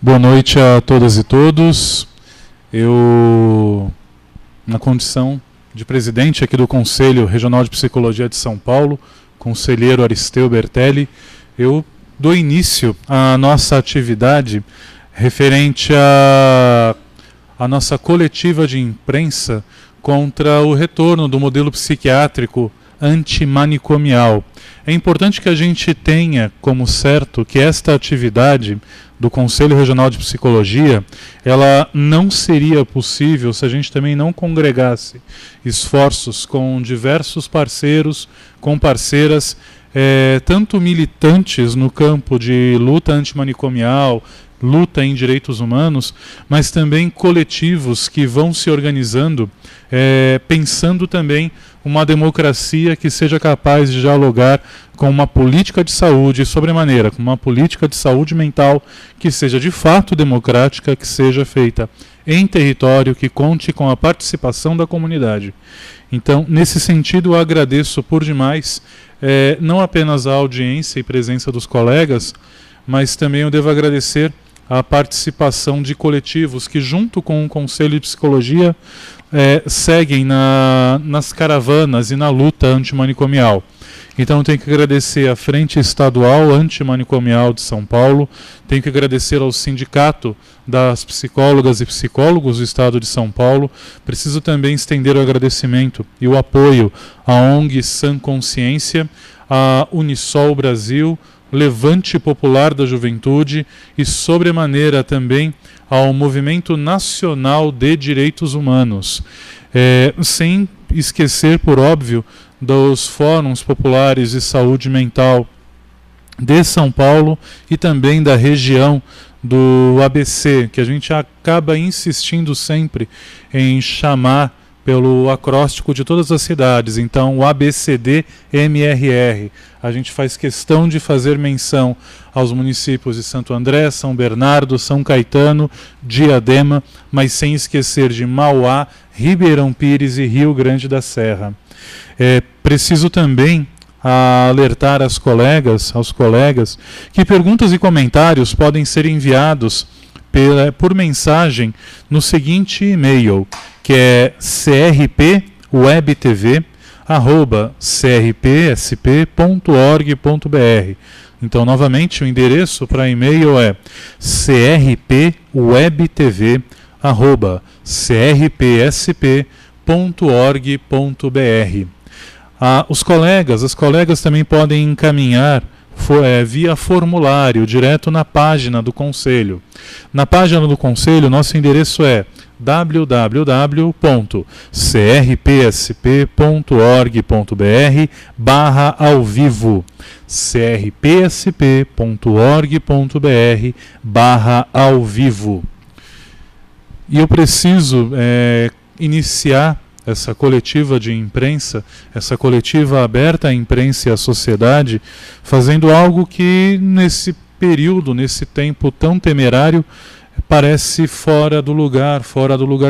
Boa noite a todas e todos. Eu, na condição de presidente aqui do Conselho Regional de Psicologia de São Paulo, conselheiro Aristeu Bertelli, eu dou início à nossa atividade referente à nossa coletiva de imprensa contra o retorno do modelo psiquiátrico antimanicomial. É importante que a gente tenha como certo que esta atividade do Conselho Regional de Psicologia, ela não seria possível se a gente também não congregasse esforços com diversos parceiros, com parceiras, tanto militantes no campo de luta antimanicomial, luta em direitos humanos, mas também coletivos que vão se organizando, pensando também uma democracia que seja capaz de dialogar com uma política de saúde, sobremaneira, com uma política de saúde mental que seja de fato democrática, que seja feita em território, que conte com a participação da comunidade. Então, nesse sentido, eu agradeço por demais, não apenas a audiência e presença dos colegas, mas também eu devo agradecer a participação de coletivos que, junto com o Conselho de Psicologia, seguem nas caravanas e na luta antimanicomial. Então, tenho que agradecer à Frente Estadual Antimanicomial de São Paulo, tenho que agradecer ao Sindicato das Psicólogas e Psicólogos do Estado de São Paulo. Preciso também estender o agradecimento e o apoio à ONG Sã Consciência, à Unisol Brasil, Levante Popular da Juventude e, sobremaneira, também ao Movimento Nacional de Direitos Humanos. Sem esquecer, por óbvio, dos Fóruns Populares de Saúde Mental de São Paulo e também da região do ABC, que a gente acaba insistindo sempre em chamar pelo acróstico de todas as cidades. Então, o ABCD-MRR. A gente faz questão de fazer menção aos municípios de Santo André, São Bernardo, São Caetano, Diadema, mas sem esquecer de Mauá, Ribeirão Pires e Rio Grande da Serra. Preciso também alertar aos colegas, que perguntas e comentários podem ser enviados por mensagem no seguinte e-mail, que é crpwebtv@crpsp.org.br. Então, novamente, o endereço para e-mail é crpwebtv@crpsp.org.br. As colegas também podem encaminhar via formulário, direto na página do Conselho. Na página do Conselho, nosso endereço é www.crpsp.org.br/ao-vivo, crpsp.org.br/ao-vivo. E eu preciso iniciar essa coletiva de imprensa, essa coletiva aberta à imprensa e à sociedade, fazendo algo que nesse período, nesse tempo tão temerário, parece fora do lugar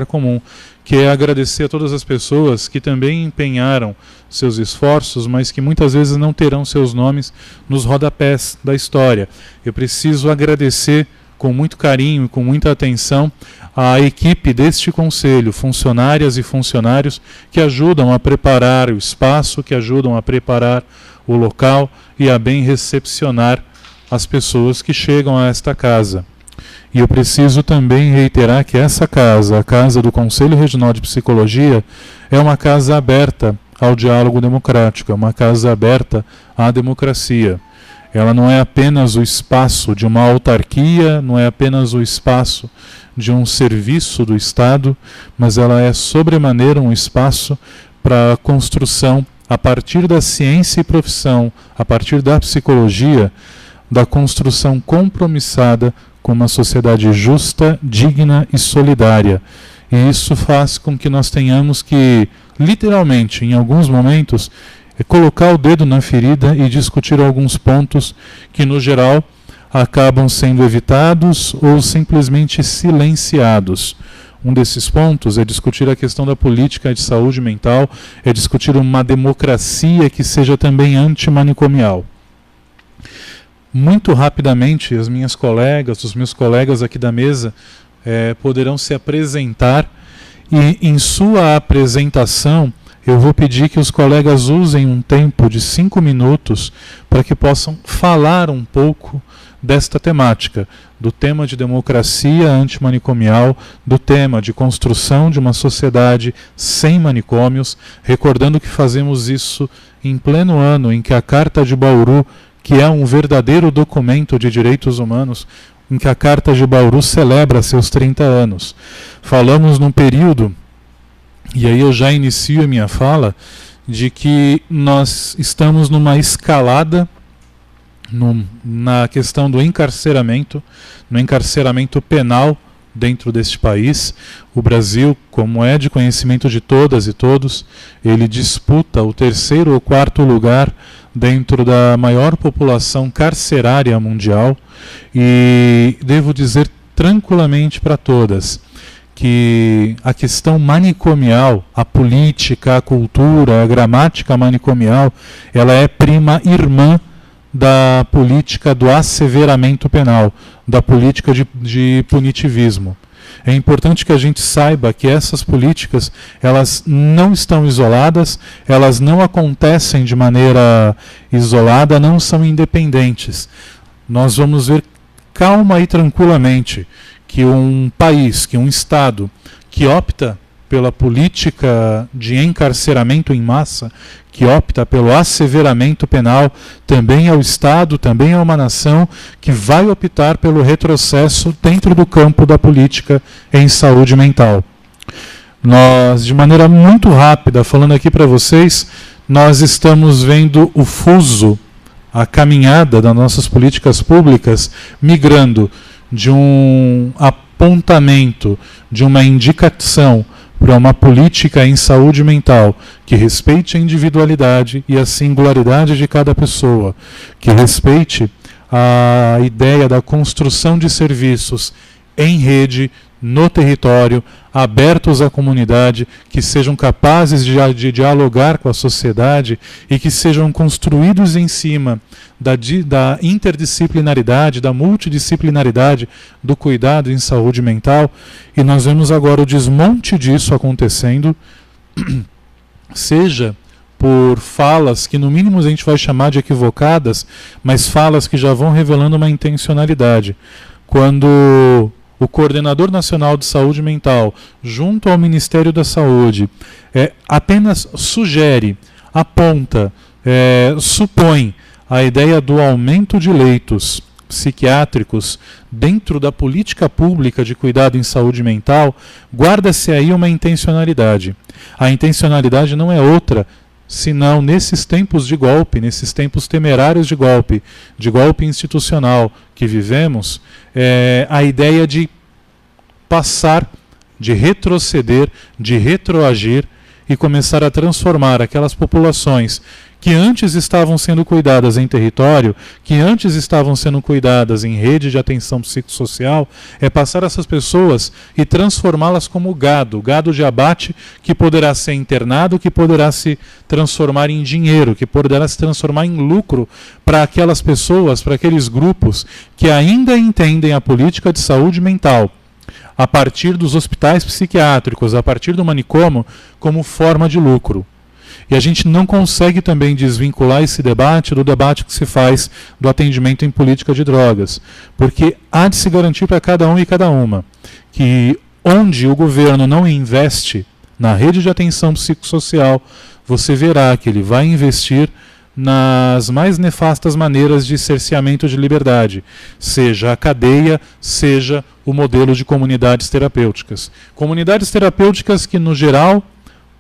comum, que é agradecer a todas as pessoas que também empenharam seus esforços, mas que muitas vezes não terão seus nomes nos rodapés da história. Eu preciso agradecer com muito carinho e com muita atenção a equipe deste Conselho, funcionárias e funcionários que ajudam a preparar o espaço, que ajudam a preparar o local e a bem recepcionar as pessoas que chegam a esta casa. E eu preciso também reiterar que essa casa, a casa do Conselho Regional de Psicologia, é uma casa aberta ao diálogo democrático, é uma casa aberta à democracia. Ela não é apenas o espaço de uma autarquia, não é apenas o espaço de um serviço do Estado, mas ela é sobremaneira um espaço para a construção, a partir da ciência e profissão, a partir da psicologia, da construção compromissada com uma sociedade justa, digna e solidária. E isso faz com que nós tenhamos que, literalmente, em alguns momentos, colocar o dedo na ferida e discutir alguns pontos que, no geral, acabam sendo evitados ou simplesmente silenciados. Um desses pontos é discutir a questão da política de saúde mental, é discutir uma democracia que seja também antimanicomial. muito rapidamente, as minhas colegas, os meus colegas aqui da mesa poderão se apresentar, e em sua apresentação eu vou pedir que os colegas usem um tempo de 5 minutos para que possam falar um pouco desta temática, do tema de democracia antimanicomial, do tema de construção de uma sociedade sem manicômios, recordando que fazemos isso em pleno ano em que a Carta de Bauru, que é um verdadeiro documento de direitos humanos, em que a Carta de Bauru celebra seus 30 anos. Falamos num período, e aí eu já inicio a minha fala, de que nós estamos numa escalada na questão do encarceramento, no encarceramento penal dentro deste país. O Brasil, como é de conhecimento de todas e todos, ele disputa o 3º ou 4º lugar dentro da maior população carcerária mundial, e devo dizer tranquilamente para todas que a questão manicomial, a política, a cultura, a gramática manicomial, ela é prima irmã da política do asseveramento penal, da política de punitivismo. É importante que a gente saiba que essas políticas, elas não estão isoladas, elas não acontecem de maneira isolada, não são independentes. Nós vamos ver calma e tranquilamente que um país, que um Estado que opta pela política de encarceramento em massa, que opta pelo asseveramento penal, também é o Estado, também é uma nação que vai optar pelo retrocesso dentro do campo da política em saúde mental. Nós, de maneira muito rápida, falando aqui para vocês, nós estamos vendo o fuso, a caminhada das nossas políticas públicas migrando de um apontamento, de uma indicação para uma política em saúde mental que respeite a individualidade e a singularidade de cada pessoa, que respeite a ideia da construção de serviços em rede, no território, abertos à comunidade, que sejam capazes de dialogar com a sociedade e que sejam construídos em cima da interdisciplinaridade, da multidisciplinaridade do cuidado em saúde mental. E nós vemos agora o desmonte disso acontecendo, seja por falas que no mínimo a gente vai chamar de equivocadas, mas falas que já vão revelando uma intencionalidade. Quando o Coordenador Nacional de Saúde Mental, junto ao Ministério da Saúde, apenas sugere, aponta, supõe a ideia do aumento de leitos psiquiátricos dentro da política pública de cuidado em saúde mental, guarda-se aí uma intencionalidade. A intencionalidade não é outra senão, nesses tempos de golpe, nesses tempos temerários de golpe institucional que vivemos, a ideia de passar, de retroceder, de retroagir e começar a transformar aquelas populações que antes estavam sendo cuidadas em território, que antes estavam sendo cuidadas em rede de atenção psicossocial, passar essas pessoas e transformá-las como gado de abate, que poderá ser internado, que poderá se transformar em dinheiro, que poderá se transformar em lucro para aquelas pessoas, para aqueles grupos que ainda entendem a política de saúde mental a partir dos hospitais psiquiátricos, a partir do manicômio, como forma de lucro. E a gente não consegue também desvincular esse debate do debate que se faz do atendimento em política de drogas, porque há de se garantir para cada um e cada uma que onde o governo não investe na rede de atenção psicossocial, você verá que ele vai investir nas mais nefastas maneiras de cerceamento de liberdade, seja a cadeia, seja o modelo de comunidades terapêuticas. Comunidades terapêuticas que, no geral,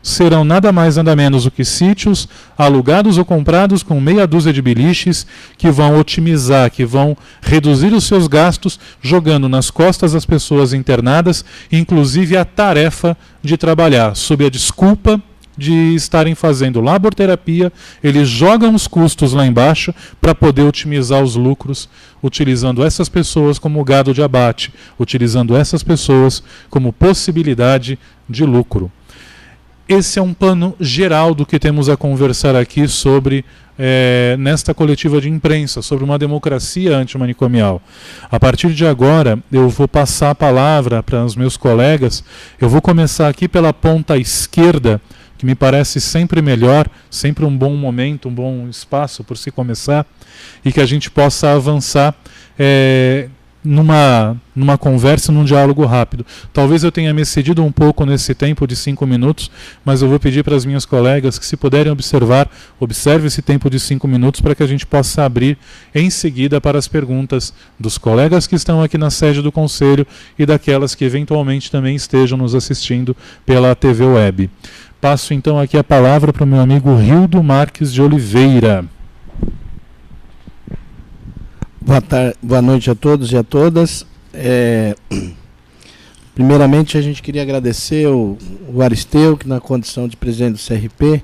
serão nada mais nada menos do que sítios alugados ou comprados com meia dúzia de biliches que vão otimizar, que vão reduzir os seus gastos, jogando nas costas das pessoas internadas, inclusive a tarefa de trabalhar, sob a desculpa de estarem fazendo laborterapia. Eles jogam os custos lá embaixo para poder otimizar os lucros, utilizando essas pessoas como gado de abate, utilizando essas pessoas como possibilidade de lucro. esse é um plano geral do que temos a conversar aqui sobre, nesta coletiva de imprensa, sobre uma democracia antimanicomial. A partir de agora, eu vou passar a palavra para os meus colegas. Eu vou começar aqui pela ponta esquerda, que me parece sempre melhor, sempre um bom momento, um bom espaço por se começar, e que a gente possa avançar numa conversa, num diálogo rápido. Talvez eu tenha me excedido um pouco nesse tempo de 5 minutos, mas eu vou pedir para as minhas colegas que, se puderem observe esse tempo de 5 minutos para que a gente possa abrir em seguida para as perguntas dos colegas que estão aqui na sede do Conselho e daquelas que eventualmente também estejam nos assistindo pela TV Web. Passo então aqui a palavra para o meu amigo Rildo Marques de Oliveira. Boa noite a todos e a todas. Primeiramente, a gente queria agradecer o Aristeu, que na condição de presidente do CRP,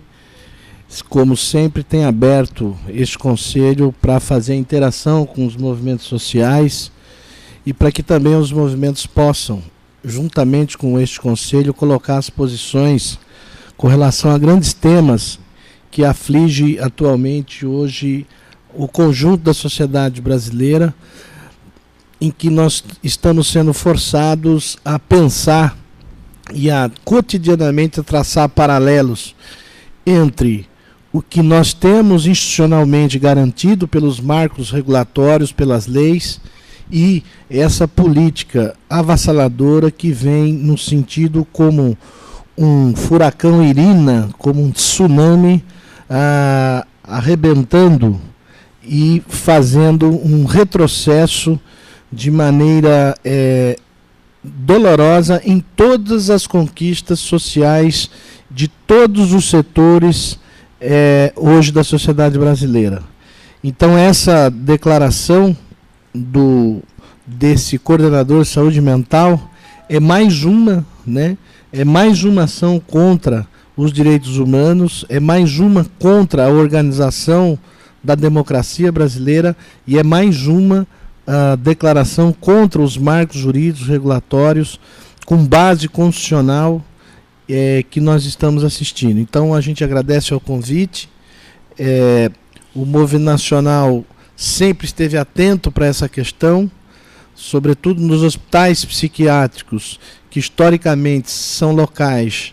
como sempre, tem aberto este conselho para fazer interação com os movimentos sociais e para que também os movimentos possam, juntamente com este conselho, colocar as posições com relação a grandes temas que aflige atualmente hoje o conjunto da sociedade brasileira, em que nós estamos sendo forçados a pensar e a cotidianamente a traçar paralelos entre o que nós temos institucionalmente garantido pelos marcos regulatórios, pelas leis, e essa política avassaladora que vem no sentido como um furacão Irina, como um tsunami arrebentando e fazendo um retrocesso de maneira dolorosa em todas as conquistas sociais de todos os setores hoje da sociedade brasileira. Então, essa declaração desse coordenador de saúde mental é mais uma, né? É mais uma ação contra os direitos humanos, é mais uma contra a organização da democracia brasileira e é mais uma declaração contra os marcos jurídicos regulatórios com base constitucional que nós estamos assistindo. Então, a gente agradece ao convite. O Movimento Nacional sempre esteve atento para essa questão, sobretudo nos hospitais psiquiátricos, que historicamente são locais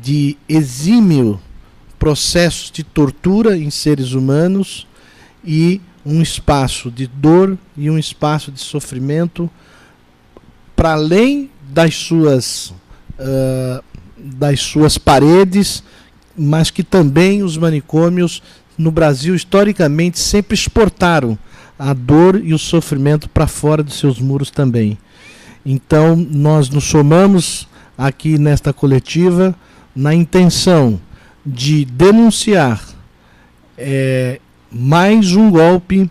de exímio processos de tortura em seres humanos e um espaço de dor e um espaço de sofrimento para além das suas paredes, mas que também os manicômios no Brasil historicamente sempre exportaram a dor e o sofrimento para fora dos seus muros também. Então, nós nos somamos aqui nesta coletiva na intenção de denunciar mais um golpe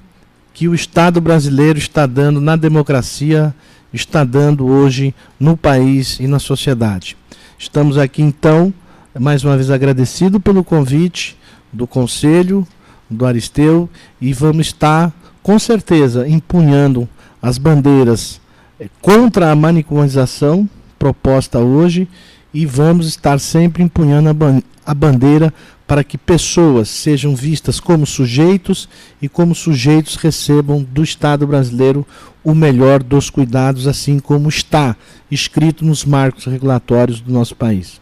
que o Estado brasileiro está dando na democracia, está dando hoje no país e na sociedade. Estamos aqui, então, mais uma vez agradecido pelo convite do Conselho, do Aristeu, e vamos estar, com certeza, empunhando as bandeiras contra a manicomização proposta hoje, e vamos estar sempre empunhando a bandeira para que pessoas sejam vistas como sujeitos e como sujeitos recebam do Estado brasileiro o melhor dos cuidados, assim como está escrito nos marcos regulatórios do nosso país.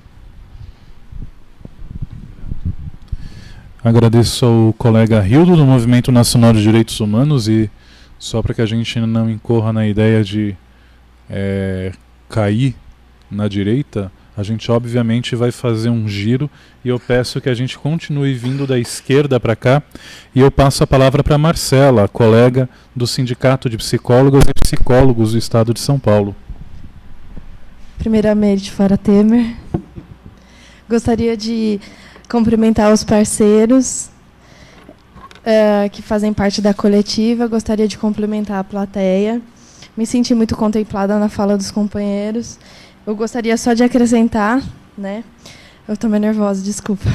Agradeço ao colega Rildo, do Movimento Nacional de Direitos Humanos, e só para que a gente não incorra na ideia de cair na direita, a gente obviamente vai fazer um giro e eu peço que a gente continue vindo da esquerda para cá, e eu passo a palavra para Marcela, colega do Sindicato de Psicólogas e Psicólogos do Estado de São Paulo. Primeiramente, Fora Temer, gostaria de cumprimentar os parceiros que fazem parte da coletiva, gostaria de cumprimentar a plateia, me senti muito contemplada na fala dos companheiros. Eu gostaria só de acrescentar, né? Eu estou meio nervosa, desculpa.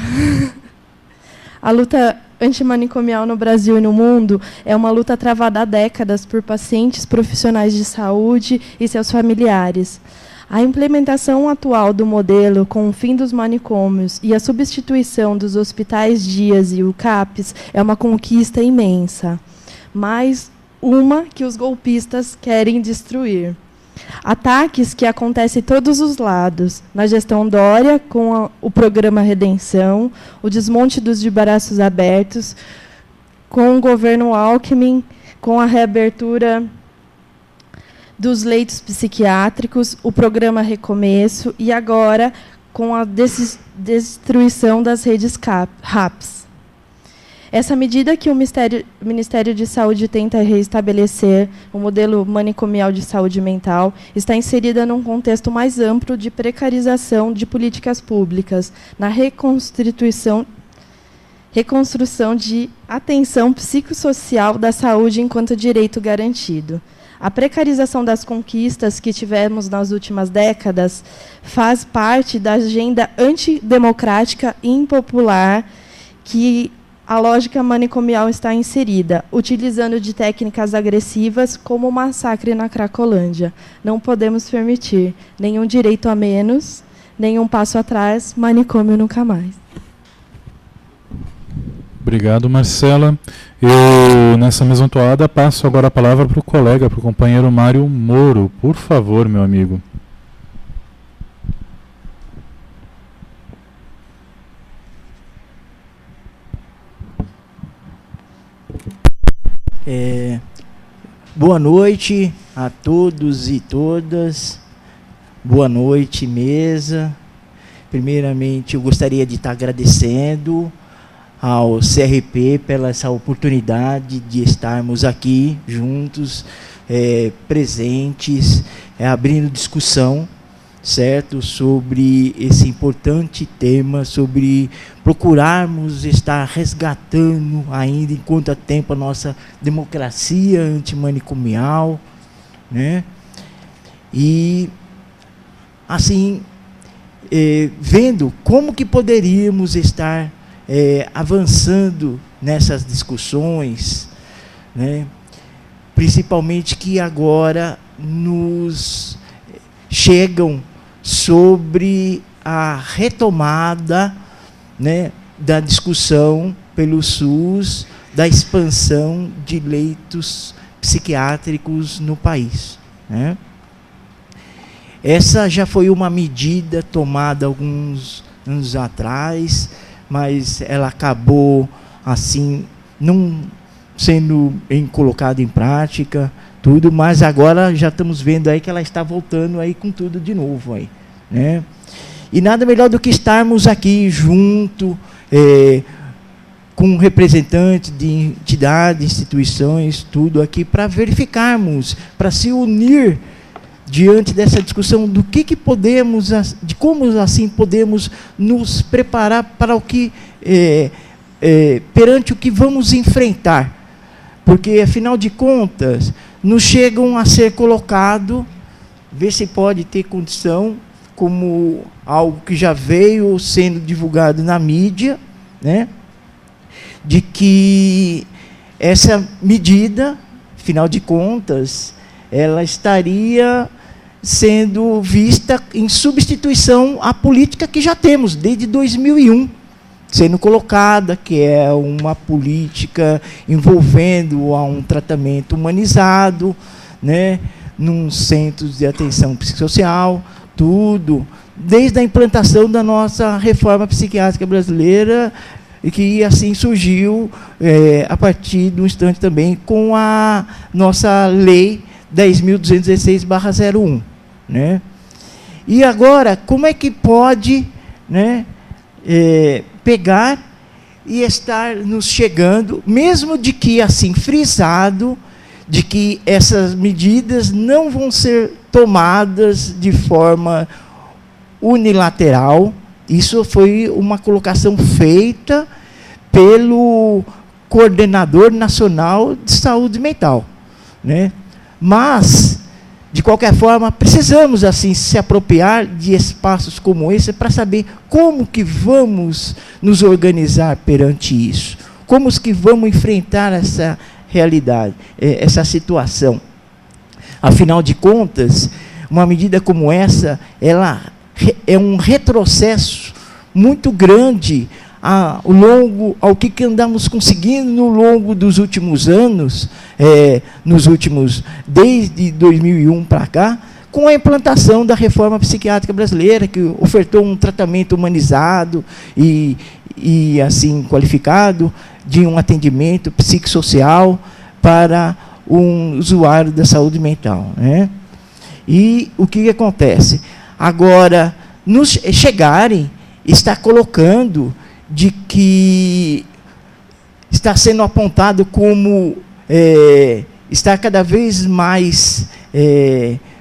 A luta antimanicomial no Brasil e no mundo é uma luta travada há décadas por pacientes, profissionais de saúde e seus familiares. A implementação atual do modelo com o fim dos manicômios e a substituição dos hospitais dias e UCAPs é uma conquista imensa, mas uma que os golpistas querem destruir. Ataques que acontecem de todos os lados, na gestão Dória, com o programa Redenção, o desmonte dos de braços abertos, com o governo Alckmin, com a reabertura dos leitos psiquiátricos, o programa Recomeço e agora com a destruição das redes RAPs. Essa medida que o Ministério de Saúde tenta reestabelecer, o modelo manicomial de saúde mental, está inserida num contexto mais amplo de precarização de políticas públicas, na reconstrução de atenção psicossocial da saúde enquanto direito garantido. A precarização das conquistas que tivemos nas últimas décadas faz parte da agenda antidemocrática e impopular que a lógica manicomial está inserida, utilizando de técnicas agressivas como o massacre na Cracolândia. Não podemos permitir nenhum direito a menos, nenhum passo atrás, manicômio nunca mais. Obrigado, Marcela. Eu, nessa mesma toada, passo agora a palavra para o colega, para o companheiro Mário Moro. Por favor, meu amigo. Boa noite a todos e todas. Boa noite, mesa. Primeiramente, eu gostaria de estar agradecendo ao CRP pela essa oportunidade de estarmos aqui juntos, presentes, abrindo discussão, certo, sobre esse importante tema, sobre procurarmos estar resgatando ainda enquanto há tempo a nossa democracia antimanicomial, né? E assim, vendo como que poderíamos estar avançando nessas discussões, né? Principalmente que agora nos chegam sobre a retomada, né, da discussão pelo SUS, da expansão de leitos psiquiátricos no país, né? Essa já foi uma medida tomada alguns anos atrás, mas ela acabou assim não sendo colocada em prática, tudo, mas agora já estamos vendo aí que ela está voltando aí com tudo de novo aí, né? E nada melhor do que estarmos aqui junto, com representantes de entidades, instituições, tudo aqui para verificarmos, para se unir diante dessa discussão do que podemos, de como assim podemos nos preparar para o que perante o que vamos enfrentar, porque afinal de contas nos chegam a ser colocado, ver se pode ter condição, como algo que já veio sendo divulgado na mídia, né, de que essa medida, afinal de contas, ela estaria sendo vista em substituição à política que já temos desde 2001, sendo colocada, que é uma política envolvendo a um tratamento humanizado, né, num centro de atenção psicossocial, tudo, desde a implantação da nossa reforma psiquiátrica brasileira, e que assim surgiu a partir do instante também com a nossa lei 10.216/01, né? E agora, como é que pode, né, pegar e estar nos chegando, mesmo de que assim frisado, de que essas medidas não vão ser tomadas de forma unilateral. Isso foi uma colocação feita pelo Coordenador Nacional de Saúde Mental, né? Mas, de qualquer forma, precisamos assim se apropriar de espaços como esse para saber como que vamos nos organizar perante isso, como que vamos enfrentar essa realidade, essa situação. Afinal de contas, uma medida como essa, ela é um retrocesso muito grande ao que andamos conseguindo no longo dos últimos anos, desde 2001 para cá, com a implantação da reforma psiquiátrica brasileira, que ofertou um tratamento humanizado e assim qualificado de um atendimento psicossocial para um usuário da saúde mental, né? E o que acontece? Agora, nos chegarem, está colocando de que está sendo apontado como está cada vez mais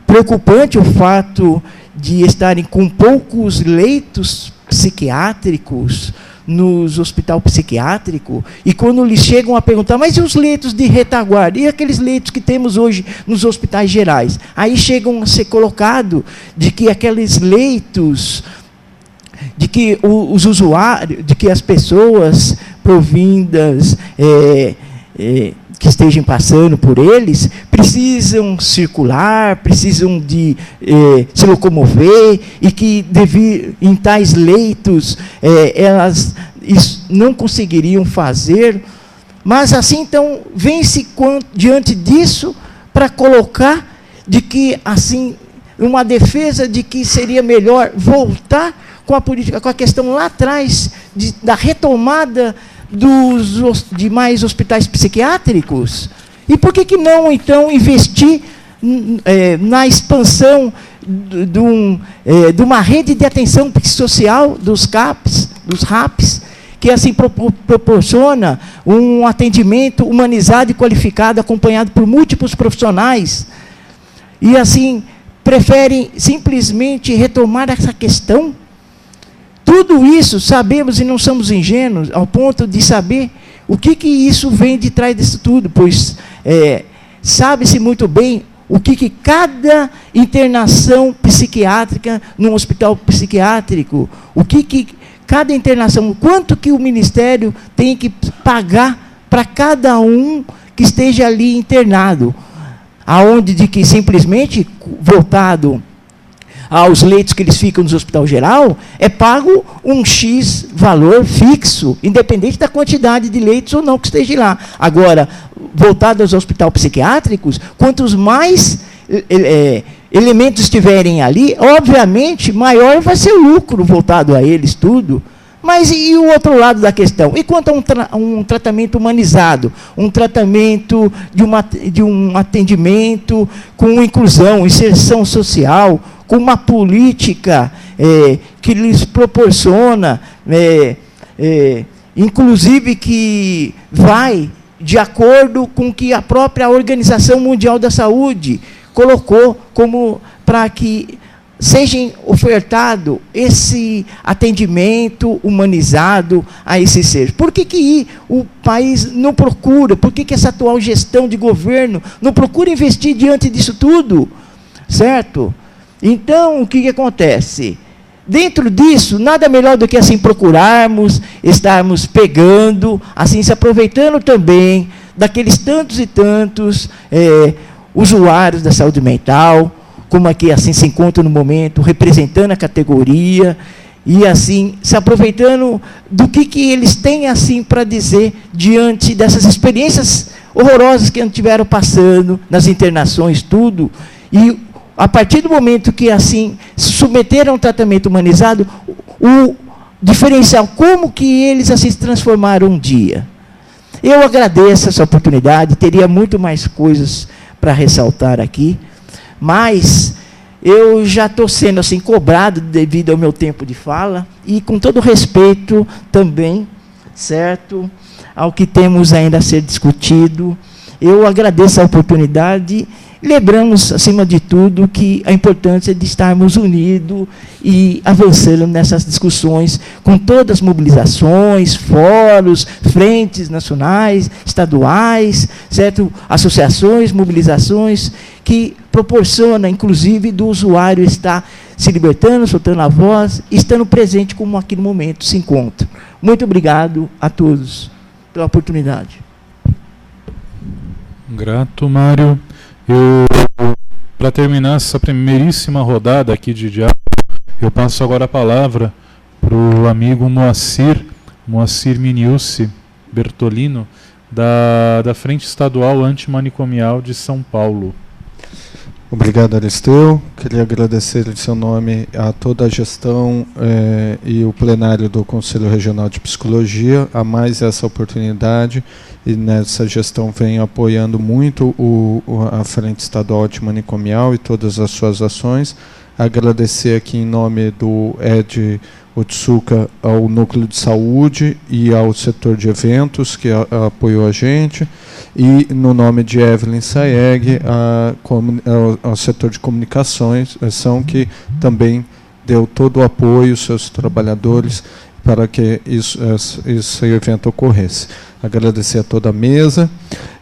preocupante o fato de estarem com poucos leitos psiquiátricos nos hospitais psiquiátricos, e quando lhes chegam a perguntar, mas e os leitos de retaguarda? E aqueles leitos que temos hoje nos hospitais gerais? Aí chegam a ser colocado de que aqueles leitos, de que os usuários, de que as pessoas provindas, que estejam passando por eles, precisam circular, precisam de se locomover, e que em tais leitos elas não conseguiriam fazer. Mas assim, então, vem-se diante disso para colocar de que, assim, uma defesa de que seria melhor voltar com a política, com a questão lá atrás da retomada dos demais hospitais psiquiátricos. E por que não, então, investir na expansão de uma rede de atenção psicossocial dos RAPs, que assim proporciona um atendimento humanizado e qualificado, acompanhado por múltiplos profissionais, e assim preferem simplesmente retomar essa questão? Tudo isso sabemos e não somos ingênuos ao ponto de saber o que isso vem de trás disso tudo, pois sabe-se muito bem o que cada internação psiquiátrica num hospital psiquiátrico, cada internação, quanto que o Ministério tem que pagar para cada um que esteja ali internado, aonde de que simplesmente voltado aos leitos que eles ficam no hospital geral, é pago um X valor fixo, independente da quantidade de leitos ou não que esteja lá. Agora, voltado aos hospitais psiquiátricos, quantos mais elementos estiverem ali, obviamente, maior vai ser o lucro voltado a eles tudo. Mas e o outro lado da questão? E quanto a um tratamento humanizado, um tratamento de um atendimento com inclusão, inserção social, com uma política que lhes proporciona, inclusive que vai de acordo com que a própria Organização Mundial da Saúde colocou como para que seja ofertado esse atendimento humanizado a esses seres. Por que o país não procura? Por que essa atual gestão de governo não procura investir diante disso tudo? Certo? Então, o que acontece? Dentro disso, nada melhor do que assim procurarmos, estarmos pegando, assim se aproveitando também daqueles tantos e tantos usuários da saúde mental, como aqui assim se encontra no momento, representando a categoria, e assim se aproveitando do que eles têm assim para dizer diante dessas experiências horrorosas que estiveram passando nas internações, tudo. E a partir do momento que assim se submeteram a um tratamento humanizado, o diferencial, como que eles assim se transformaram um dia. Eu agradeço essa oportunidade, teria muito mais coisas para ressaltar aqui, mas eu já estou sendo assim cobrado devido ao meu tempo de fala, e com todo respeito também, certo, ao que temos ainda a ser discutido, eu agradeço a oportunidade. Lembramos, acima de tudo, que a importância de estarmos unidos e avançando nessas discussões, com todas as mobilizações, fóruns, frentes nacionais, estaduais, certo? Associações, mobilizações, que proporciona, inclusive, do usuário estar se libertando, soltando a voz, estando presente como aqui no momento se encontra. Muito obrigado a todos pela oportunidade. Grato, Mário. Para para terminar essa primeiríssima rodada aqui de diálogo, eu passo agora a palavra para o amigo Moacir Miniucci Bertolino, da Frente Estadual Antimanicomial de São Paulo. Obrigado, Aristeu. Queria agradecer em seu nome a toda a gestão e o plenário do Conselho Regional de Psicologia a mais essa oportunidade, e nessa gestão vem apoiando muito a Frente Estadual Antimanicomial e todas as suas ações. Agradecer aqui em nome do Ed Otsuka ao Núcleo de Saúde e ao setor de eventos que apoiou a gente, e no nome de Evelyn Saeg ao setor de comunicações, que também deu todo o apoio aos seus trabalhadores para que esse evento ocorresse. Agradecer a toda a mesa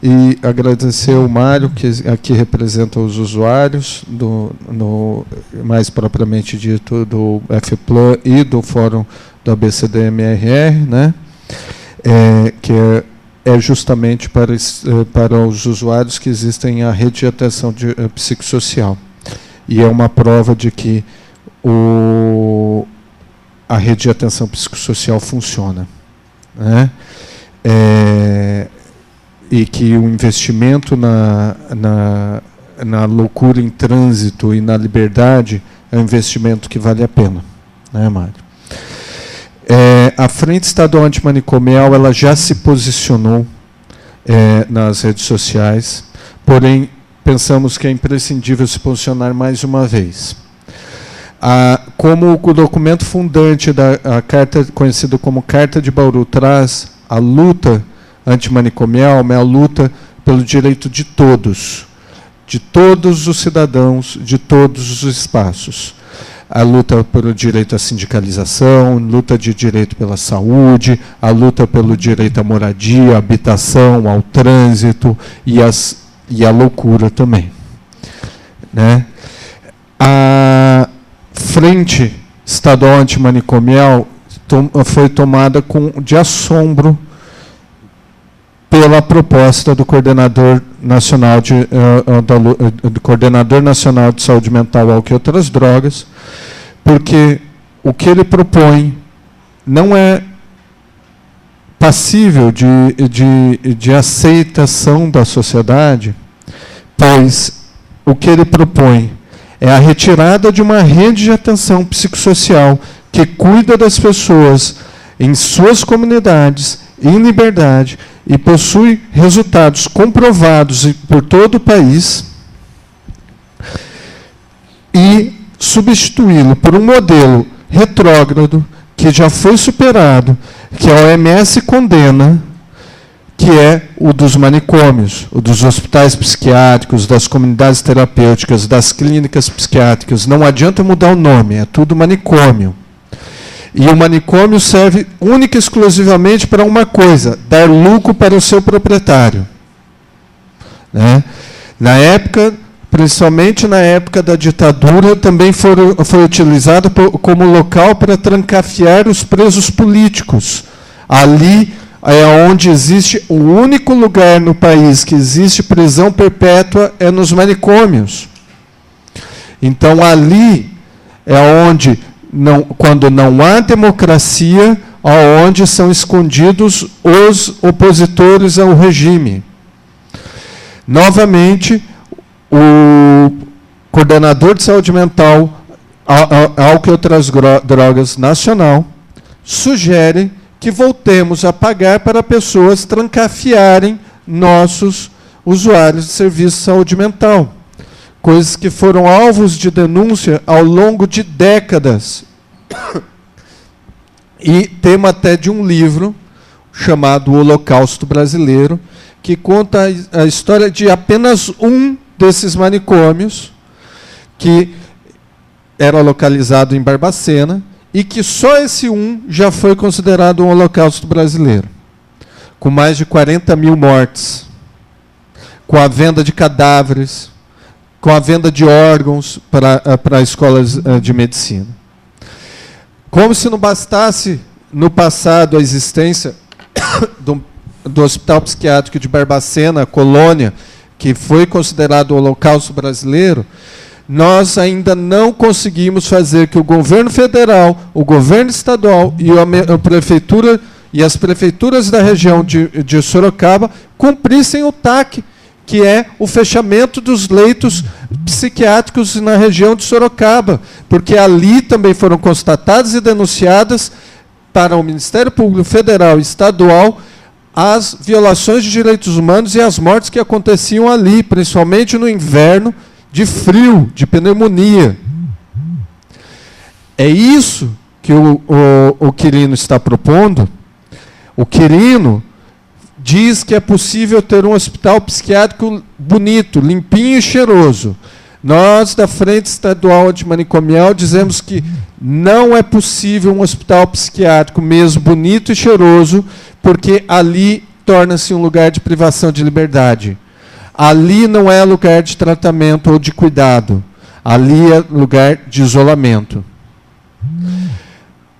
e agradecer ao Mário, que aqui representa os usuários, mais propriamente dito, do FPLAN e do Fórum do ABCDMRR, né? Que é justamente para os usuários que existem a rede de atenção psicossocial. E é uma prova de que a rede de atenção psicossocial funciona, né? E que o investimento na loucura em trânsito e na liberdade é um investimento que vale a pena, né, Mário? A Frente Estadual Antimanicomial ela já se posicionou nas redes sociais, porém pensamos que é imprescindível se posicionar mais uma vez. Como o documento fundante da carta, conhecido como Carta de Bauru, traz, a luta antimanicomial é a luta pelo direito de todos os cidadãos, de todos os espaços. A luta pelo direito à sindicalização, luta de direito pela saúde, a luta pelo direito à moradia, à habitação, ao trânsito e a loucura também, né? A Frente Estadual Antimanicomial foi tomada de assombro pela proposta do Coordenador Nacional de Saúde Mental, Álcool e Outras Drogas, porque o que ele propõe não é passível de aceitação da sociedade, pois o que ele propõe é a retirada de uma rede de atenção psicossocial que cuida das pessoas em suas comunidades, em liberdade, e possui resultados comprovados por todo o país, e substituí-lo por um modelo retrógrado que já foi superado, que a OMS condena, que é o dos manicômios, o dos hospitais psiquiátricos, das comunidades terapêuticas, das clínicas psiquiátricas. Não adianta mudar o nome, é tudo manicômio. E o manicômio serve única e exclusivamente para uma coisa: dar lucro para o seu proprietário, né? Na época, principalmente na época da ditadura, também foi utilizado como local para trancafiar os presos políticos. Ali é onde existe o único lugar no país que existe prisão perpétua, é nos manicômios. Então ali é onde, quando não há democracia, aonde são escondidos os opositores ao regime. Novamente, o Coordenador de Saúde Mental, Álcool e Outras Drogas Nacional, sugere que voltemos a pagar para pessoas trancafiarem nossos usuários de serviço de saúde mental. Coisas que foram alvos de denúncia ao longo de décadas. E tema até de um livro chamado O Holocausto Brasileiro, que conta a história de apenas um desses manicômios, que era localizado em Barbacena, e que só esse já foi considerado um holocausto brasileiro, com mais de 40 mil mortes, com a venda de cadáveres, com a venda de órgãos para escolas de medicina. Como se não bastasse, no passado, a existência do Hospital Psiquiátrico de Barbacena, Colônia, que foi considerado o Holocausto brasileiro, nós ainda não conseguimos fazer que o governo federal, o governo estadual e a prefeitura e as prefeituras da região de Sorocaba cumprissem o TAC, que é o fechamento dos leitos psiquiátricos na região de Sorocaba, porque ali também foram constatadas e denunciadas para o Ministério Público Federal e Estadual as violações de direitos humanos e as mortes que aconteciam ali, principalmente no inverno, de frio, de pneumonia. É isso que o Quirino está propondo. O Quirino diz que é possível ter um hospital psiquiátrico bonito, limpinho e cheiroso. Nós, da Frente Estadual Antimanicomial, dizemos que não é possível um hospital psiquiátrico mesmo bonito e cheiroso, porque ali torna-se um lugar de privação de liberdade. Ali não é lugar de tratamento ou de cuidado. Ali é lugar de isolamento.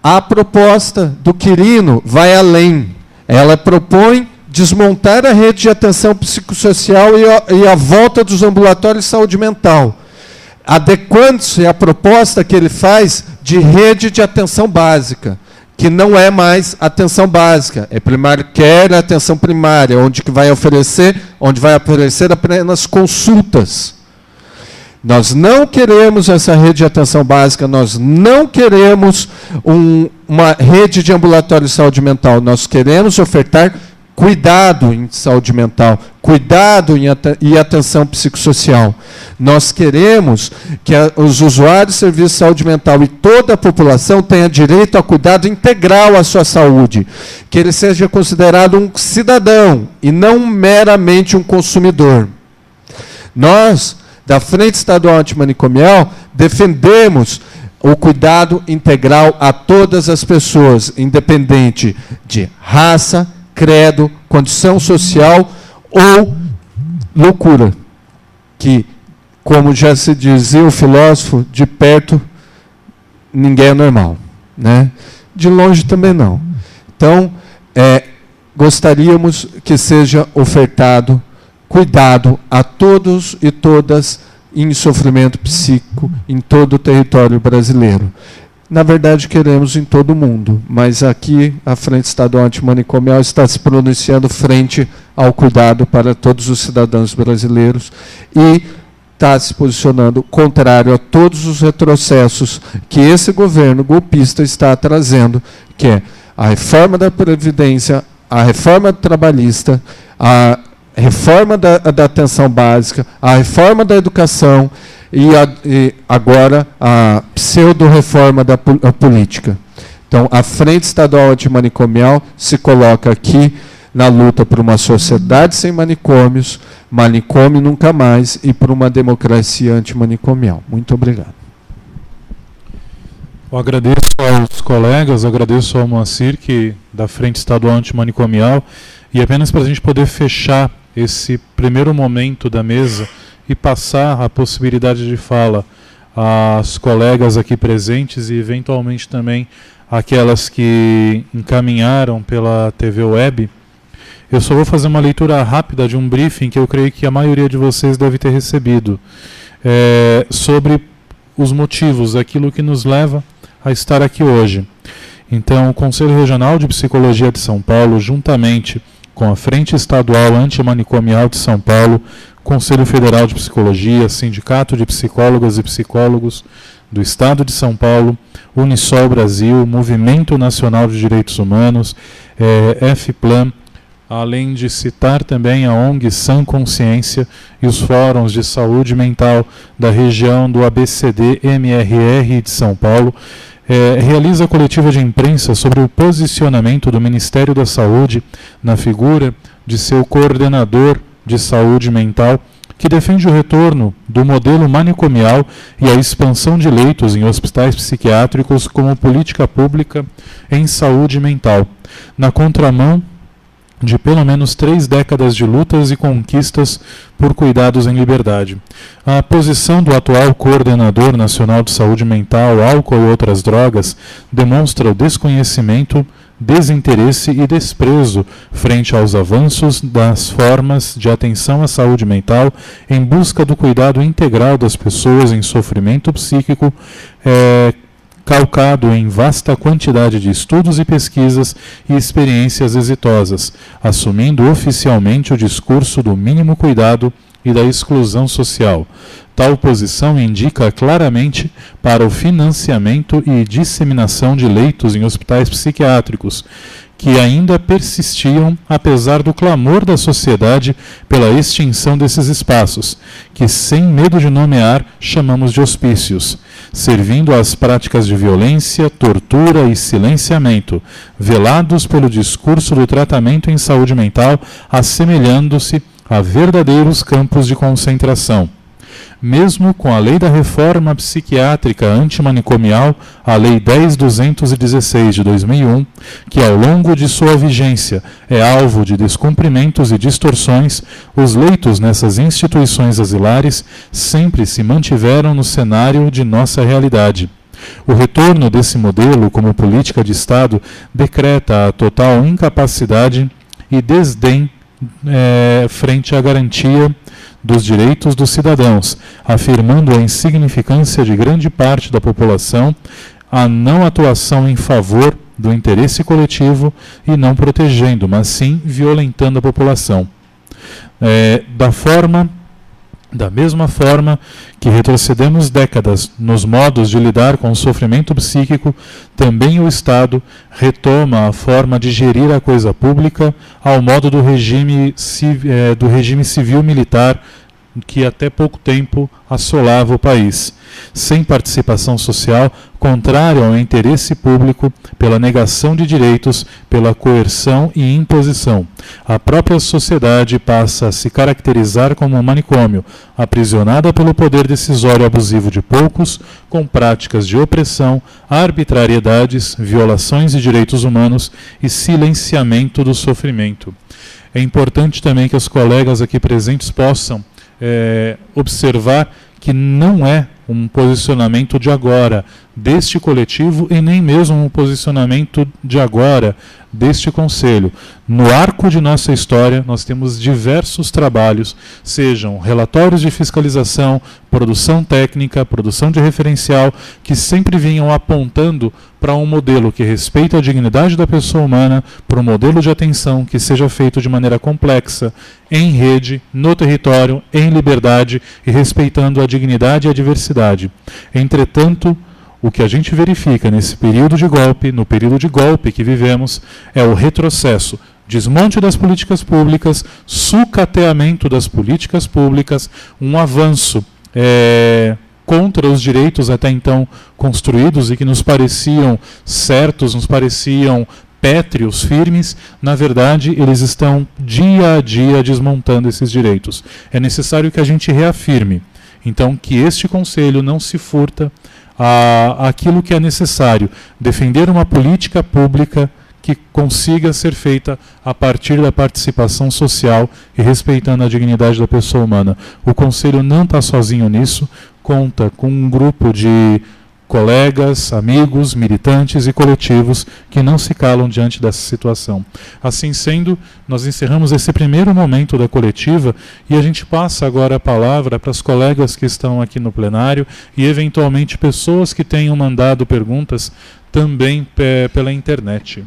A proposta do Quirino vai além. Ela propõe desmontar a rede de atenção psicossocial e a volta dos ambulatórios de saúde mental, adequando-se à proposta que ele faz de rede de atenção básica, que não é mais atenção básica, é primário care, atenção primária, onde vai oferecer apenas consultas. Nós não queremos essa rede de atenção básica, nós não queremos uma rede de ambulatório de saúde mental, nós queremos ofertar cuidado em saúde mental, cuidado e atenção psicossocial. Nós queremos que os usuários de serviço de saúde mental e toda a população tenha direito a cuidado integral à sua saúde, que ele seja considerado um cidadão e não meramente um consumidor. Nós, da Frente Estadual Antimanicomial, defendemos o cuidado integral a todas as pessoas, independente de raça, credo, condição social ou loucura, que, como já se dizia o filósofo, de perto ninguém é normal, né? De longe também não. Então, gostaríamos que seja ofertado cuidado a todos e todas em sofrimento psíquico em todo o território brasileiro. Na verdade, queremos em todo o mundo, mas aqui a Frente Estadual Antimanicomial está se pronunciando frente ao cuidado para todos os cidadãos brasileiros e está se posicionando contrário a todos os retrocessos que esse governo golpista está trazendo, que é a reforma da Previdência, a reforma trabalhista, a reforma da atenção básica, a reforma da educação e agora a pseudo-reforma da política. Então, a Frente Estadual Antimanicomial se coloca aqui na luta por uma sociedade sem manicômios, manicômio nunca mais, e por uma democracia antimanicomial. Muito obrigado. Eu agradeço aos colegas, agradeço ao Moacir, da Frente Estadual Antimanicomial, e apenas para a gente poder fechar esse primeiro momento da mesa e passar a possibilidade de fala às colegas aqui presentes e eventualmente também aquelas que encaminharam pela TV Web, eu só vou fazer uma leitura rápida de um briefing que eu creio que a maioria de vocês deve ter recebido, sobre os motivos, aquilo que nos leva a estar aqui hoje. Então, o Conselho Regional de Psicologia de São Paulo, juntamente com a Frente Estadual Antimanicomial de São Paulo, Conselho Federal de Psicologia, Sindicato de Psicólogas e Psicólogos do Estado de São Paulo, Unisol Brasil, Movimento Nacional de Direitos Humanos, FPLAN, além de citar também a ONG Sã Consciência e os fóruns de saúde mental da região do ABCD-MRR de São Paulo, realiza a coletiva de imprensa sobre o posicionamento do Ministério da Saúde na figura de seu coordenador de saúde mental, que defende o retorno do modelo manicomial e a expansão de leitos em hospitais psiquiátricos como política pública em saúde mental, na contramão de pelo menos 3 décadas de lutas e conquistas por cuidados em liberdade. A posição do atual coordenador nacional de saúde mental, álcool e outras drogas demonstra o desconhecimento desinteresse e desprezo frente aos avanços das formas de atenção à saúde mental em busca do cuidado integral das pessoas em sofrimento psíquico, calcado em vasta quantidade de estudos e pesquisas e experiências exitosas, assumindo oficialmente o discurso do mínimo cuidado e da exclusão social. Tal posição indica claramente para o financiamento e disseminação de leitos em hospitais psiquiátricos, que ainda persistiam apesar do clamor da sociedade pela extinção desses espaços, que sem medo de nomear chamamos de hospícios, servindo às práticas de violência, tortura e silenciamento, velados pelo discurso do tratamento em saúde mental, assemelhando-se a verdadeiros campos de concentração. Mesmo com a Lei da Reforma Psiquiátrica Antimanicomial, a Lei 10.216 de 2001, que ao longo de sua vigência é alvo de descumprimentos e distorções, os leitos nessas instituições asilares sempre se mantiveram no cenário de nossa realidade. O retorno desse modelo como política de Estado decreta a total incapacidade e desdém frente à garantia dos direitos dos cidadãos, afirmando a insignificância de grande parte da população, a não atuação em favor do interesse coletivo e não protegendo, mas sim violentando a população. Da mesma forma que retrocedemos décadas nos modos de lidar com o sofrimento psíquico, também o Estado retoma a forma de gerir a coisa pública ao modo do regime civil-militar que até pouco tempo assolava o país, sem participação social, contrário ao interesse público, pela negação de direitos, pela coerção e imposição. A própria sociedade passa a se caracterizar como um manicômio, aprisionada pelo poder decisório abusivo de poucos, com práticas de opressão, arbitrariedades, violações de direitos humanos e silenciamento do sofrimento. É importante também que os colegas aqui presentes possam observar que não é um posicionamento de agora deste coletivo e nem mesmo um posicionamento de agora deste conselho. No arco de nossa história, nós temos diversos trabalhos, sejam relatórios de fiscalização, produção técnica, produção de referencial, que sempre vinham apontando para um modelo que respeita a dignidade da pessoa humana, para um modelo de atenção que seja feito de maneira complexa, em rede, no território, em liberdade e respeitando a dignidade e a diversidade. Entretanto, o que a gente verifica nesse período de golpe, no período de golpe que vivemos, é o retrocesso, desmonte das políticas públicas, sucateamento das políticas públicas, um avanço contra os direitos até então construídos e que nos pareciam certos, nos pareciam pétreos, firmes. Na verdade, eles estão dia a dia desmontando esses direitos. É necessário que a gente reafirme, então, que este Conselho não se furta aquilo que é necessário, defender uma política pública que consiga ser feita a partir da participação social e respeitando a dignidade da pessoa humana. O Conselho não está sozinho nisso, conta com um grupo de colegas, amigos, militantes e coletivos que não se calam diante dessa situação. Assim sendo, nós encerramos esse primeiro momento da coletiva e a gente passa agora a palavra para os colegas que estão aqui no plenário e, eventualmente, pessoas que tenham mandado perguntas também pela internet.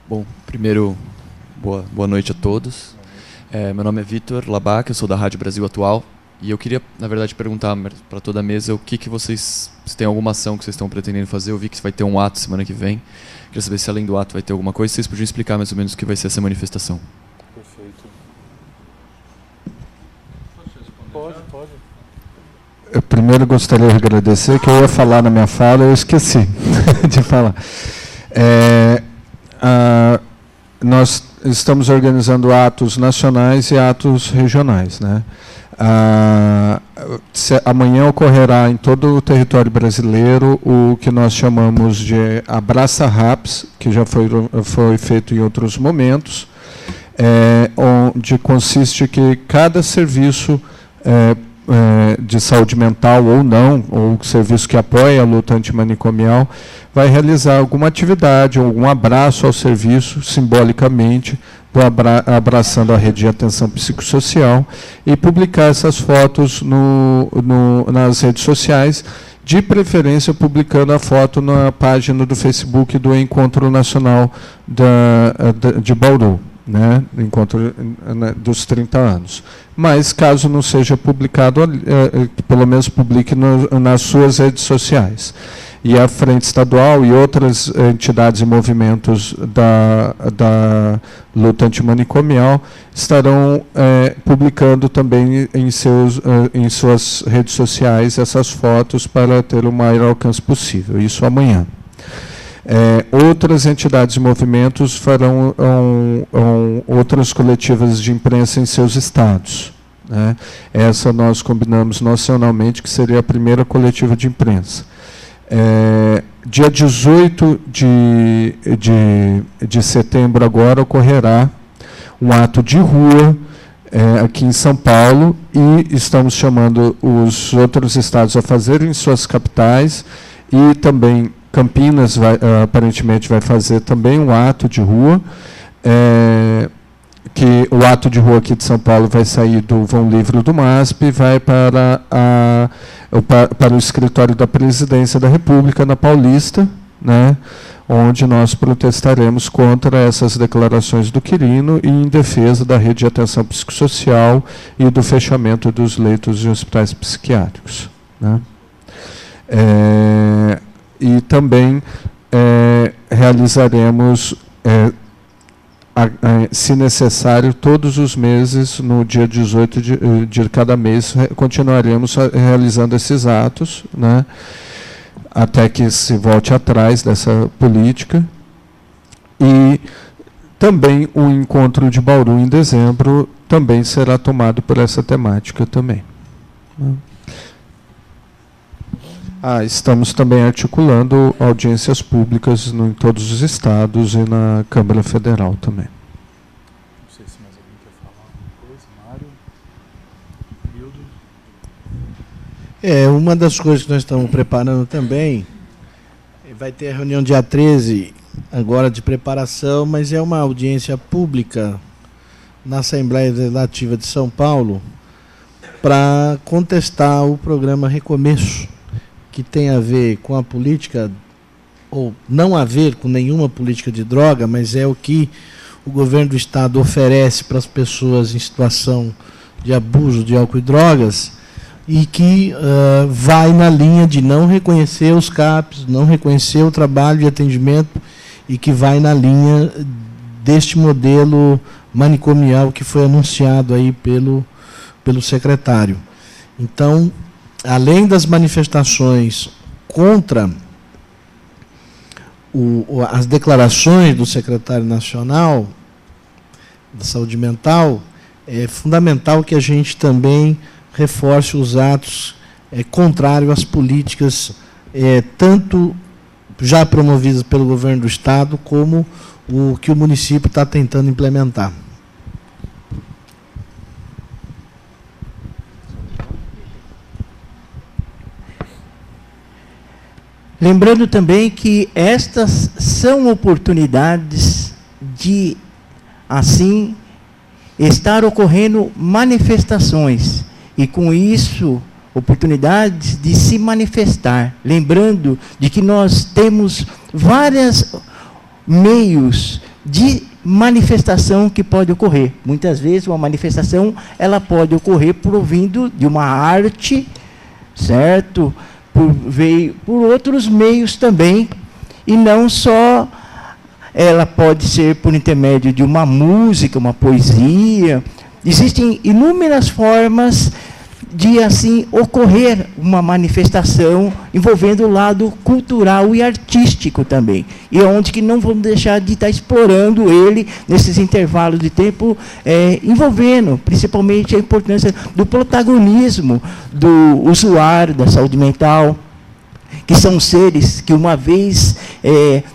Bom, primeiro, boa noite a todos. Meu nome é Vitor Labac, eu sou da Rádio Brasil Atual. E eu queria, na verdade, perguntar para toda a mesa o que vocês, se tem alguma ação que vocês estão pretendendo fazer. Eu vi que vai ter um ato semana que vem. Queria saber se além do ato vai ter alguma coisa. Vocês podiam explicar mais ou menos o que vai ser essa manifestação. Perfeito. Pode. Eu primeiro gostaria de agradecer, que eu ia falar na minha fala, eu esqueci de falar. Nós estamos organizando atos nacionais e atos regionais, né? Amanhã ocorrerá em todo o território brasileiro o que nós chamamos de Abraça RAPS, que já foi feito em outros momentos, onde consiste que cada serviço de saúde mental ou não, ou serviço que apoia a luta antimanicomial, vai realizar alguma atividade, algum abraço ao serviço, simbolicamente, abraçando a rede de atenção psicossocial, e publicar essas fotos nas redes sociais, de preferência publicando a foto na página do Facebook do Encontro Nacional de Bauru, né, encontro dos 30 anos. Mas, caso não seja publicado, pelo menos publique nas suas redes sociais. E a Frente Estadual e outras entidades e movimentos da luta antimanicomial estarão publicando também em suas redes sociais essas fotos para ter o maior alcance possível. Isso amanhã. Outras entidades e movimentos farão outras coletivas de imprensa em seus estados, né? Essa nós combinamos nacionalmente, que seria a primeira coletiva de imprensa. Dia 18 de setembro agora ocorrerá um ato de rua aqui em São Paulo, e estamos chamando os outros estados a fazerem suas capitais, e também Campinas aparentemente vai fazer também um ato de rua, que o ato de rua aqui de São Paulo vai sair do Vão Livre do MASP e vai para o escritório da Presidência da República, na Paulista, né, onde nós protestaremos contra essas declarações do Quirino e em defesa da rede de atenção psicossocial e do fechamento dos leitos de hospitais psiquiátricos, né. E também realizaremos, se necessário, todos os meses, no dia 18 de cada mês, continuaremos realizando esses atos, né, até que se volte atrás dessa política. E também o encontro de Bauru em dezembro também será tomado por essa temática também. Estamos também articulando audiências públicas em todos os estados e na Câmara Federal também. Não sei se mais alguém quer falar alguma coisa. Mário? Uma das coisas que nós estamos preparando também, vai ter a reunião dia 13, agora de preparação, mas é uma audiência pública na Assembleia Legislativa de São Paulo para contestar o programa Recomeço, que tem a ver com a política, ou não a ver com nenhuma política de droga, mas é o que o governo do Estado oferece para as pessoas em situação de abuso de álcool e drogas, e que vai na linha de não reconhecer os CAPs, não reconhecer o trabalho de atendimento, e que vai na linha deste modelo manicomial que foi anunciado aí pelo secretário. Então, além das manifestações contra as declarações do secretário nacional da saúde mental, é fundamental que a gente também reforce os atos contrários às políticas, tanto já promovidas pelo governo do Estado, como o que o município está tentando implementar. Lembrando também que estas são oportunidades de, assim, estar ocorrendo manifestações, e com isso, oportunidades de se manifestar. Lembrando de que nós temos vários meios de manifestação que pode ocorrer. Muitas vezes uma manifestação ela pode ocorrer provindo de uma arte, certo? Por outros meios também, e não só, ela pode ser por intermédio de uma música, uma poesia. Existem inúmeras formas de assim ocorrer uma manifestação envolvendo o lado cultural e artístico também, e onde que não vamos deixar de estar explorando ele nesses intervalos de tempo, envolvendo principalmente a importância do protagonismo do usuário da saúde mental, que são seres que, uma vez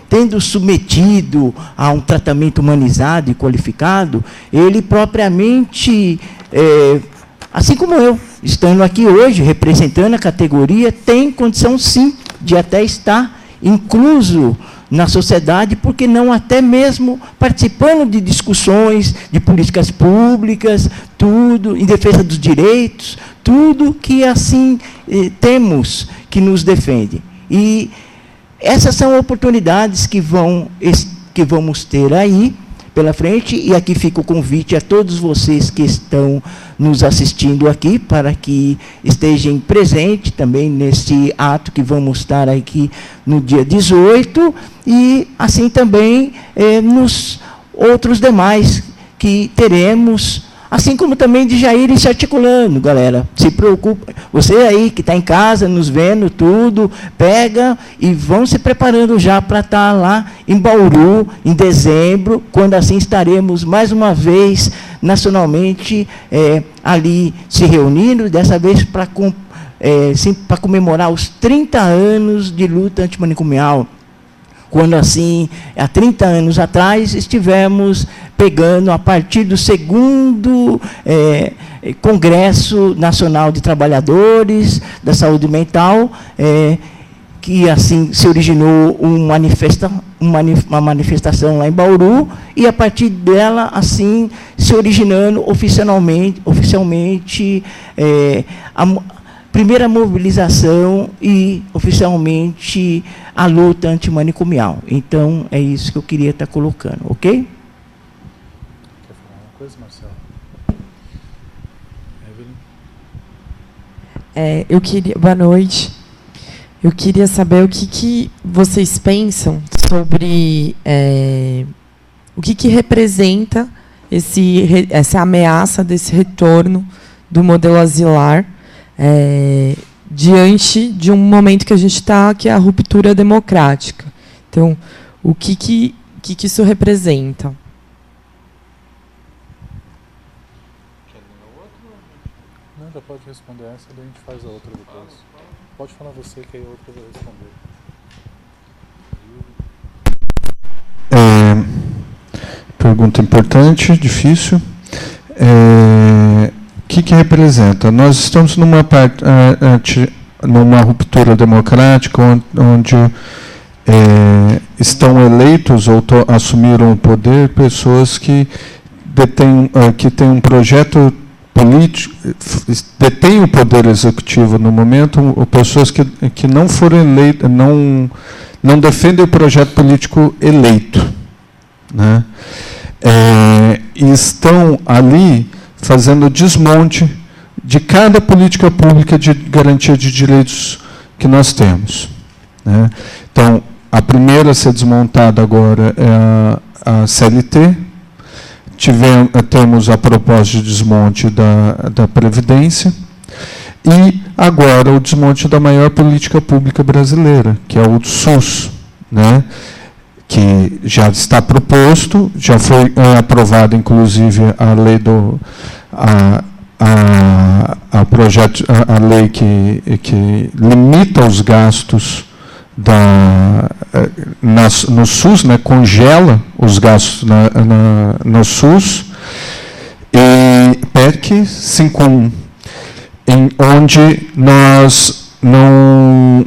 tendo submetido a um tratamento humanizado e qualificado, ele propriamente, assim como eu, estando aqui hoje, representando a categoria, tem condição, sim, de até estar incluso na sociedade, porque não até mesmo participando de discussões de políticas públicas, tudo em defesa dos direitos, tudo que assim temos que nos defende. E essas são oportunidades que vamos ter aí pela frente, e aqui fica o convite a todos vocês que estão nos assistindo aqui, para que estejam presentes também nesse ato que vamos estar aqui no dia 18, e assim também nos outros demais que teremos, assim como também de já irem se articulando, galera. Se preocupa, você aí que está em casa, nos vendo tudo, pega e vão se preparando já para estar lá em Bauru, em dezembro, quando assim estaremos mais uma vez, nacionalmente, ali se reunindo, dessa vez para comemorar os 30 anos de luta antimanicomial. Quando, assim, há 30 anos atrás, estivemos pegando, a partir do 2º Congresso Nacional de Trabalhadores da Saúde Mental, que, assim, se originou uma manifestação lá em Bauru, e, a partir dela, assim, se originando oficialmente a primeira mobilização e, oficialmente, a luta antimanicomial. Então, é isso que eu queria estar colocando, ok? Quer falar uma coisa, Marcelo? Evelyn? Boa noite. Eu queria saber o que vocês pensam sobre o que representa essa ameaça desse retorno do modelo asilar, diante de um momento que a gente está, que é a ruptura democrática. Então, o que isso representa? Não, já pode responder essa, daí a gente faz a outra depois. Pode falar você, que aí a outra eu vou responder. Pergunta importante, difícil. O que representa? Nós estamos numa ruptura democrática onde estão eleitos ou assumiram o poder pessoas que têm um projeto político, detêm o poder executivo no momento, pessoas que não foram eleitas, não defendem o projeto político eleito, né? E estão ali fazendo desmonte de cada política pública de garantia de direitos que nós temos, né? Então, a primeira a ser desmontada agora é a CLT. Temos a proposta de desmonte da Previdência, e agora o desmonte da maior política pública brasileira, que é o SUS, né? Que já está proposto, já foi aprovada, inclusive, a lei a lei que limita os gastos no SUS, né, congela os gastos no SUS, e PEC 51, onde nós não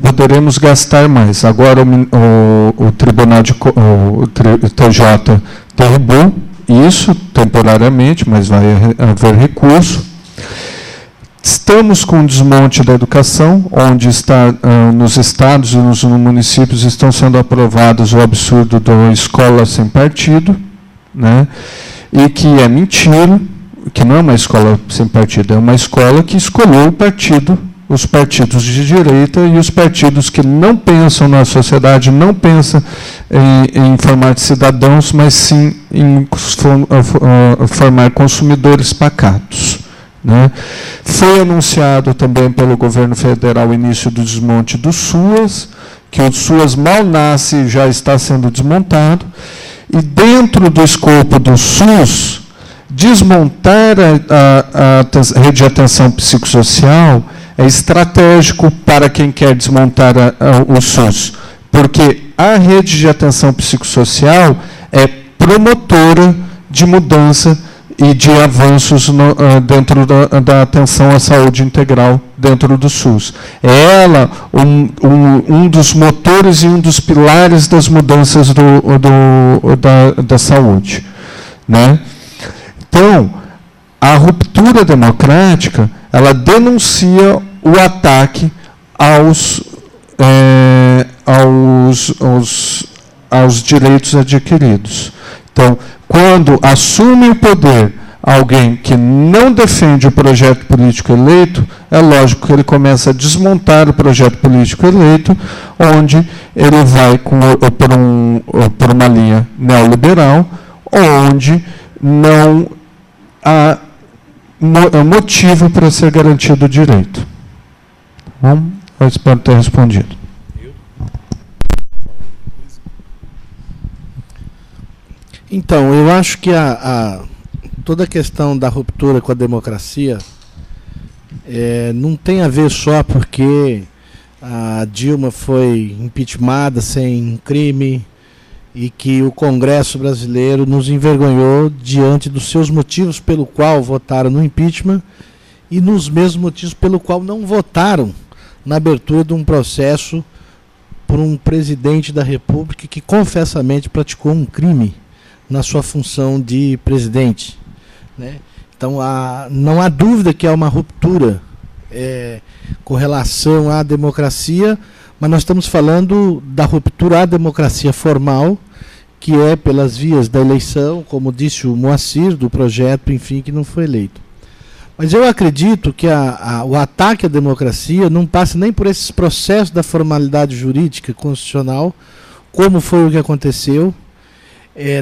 poderemos gastar mais. Agora o TJ derrubou isso temporariamente, mas vai haver recurso. Estamos com o desmonte da educação, onde nos estados e nos municípios estão sendo aprovados o absurdo da escola sem partido, né? E que é mentira, que não é uma escola sem partido, é uma escola que escolheu os partidos de direita e os partidos que não pensam na sociedade, não pensam em formar cidadãos, mas sim em formar consumidores pacatos. né? Foi anunciado também pelo governo federal o início do desmonte do SUAS, que o SUAS mal nasce e já está sendo desmontado, e dentro do escopo do SUS, desmontar a rede de atenção psicossocial é estratégico para quem quer desmontar o SUS, porque a rede de atenção psicossocial é promotora de mudança e de avanços dentro da atenção à saúde integral dentro do SUS. É ela um dos motores e um dos pilares das mudanças da saúde, né? Então, a ruptura democrática, ela denuncia o ataque aos direitos adquiridos. Então, quando assume o poder alguém que não defende o projeto político eleito, é lógico que ele começa a desmontar o projeto político eleito, onde ele vai por uma linha neoliberal, onde não há motivo para ser garantido o direito. Bom, eu espero ter respondido. Então, eu acho que toda a questão da ruptura com a democracia não tem a ver só porque a Dilma foi impeachmentada sem crime e que o Congresso brasileiro nos envergonhou diante dos seus motivos pelo qual votaram no impeachment e nos mesmos motivos pelo qual não votaram na abertura de um processo por um presidente da República que confessamente praticou um crime na sua função de presidente, né? Então, não há dúvida que há uma ruptura com relação à democracia, mas nós estamos falando da ruptura à democracia formal, que é pelas vias da eleição, como disse o Moacir, do projeto, enfim, que não foi eleito. Mas eu acredito que o ataque à democracia não passa nem por esses processos da formalidade jurídica constitucional, como foi o que aconteceu.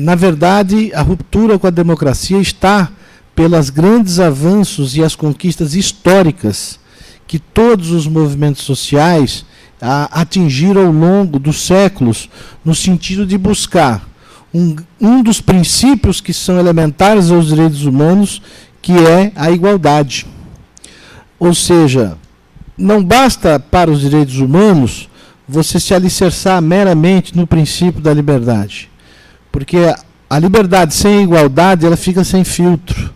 Na verdade, a ruptura com a democracia está pelos grandes avanços e as conquistas históricas que todos os movimentos sociais atingiram ao longo dos séculos, no sentido de buscar um dos princípios que são elementares aos direitos humanos, que é a igualdade. Ou seja, não basta para os direitos humanos você se alicerçar meramente no princípio da liberdade. Porque a liberdade sem a igualdade, ela fica sem filtro.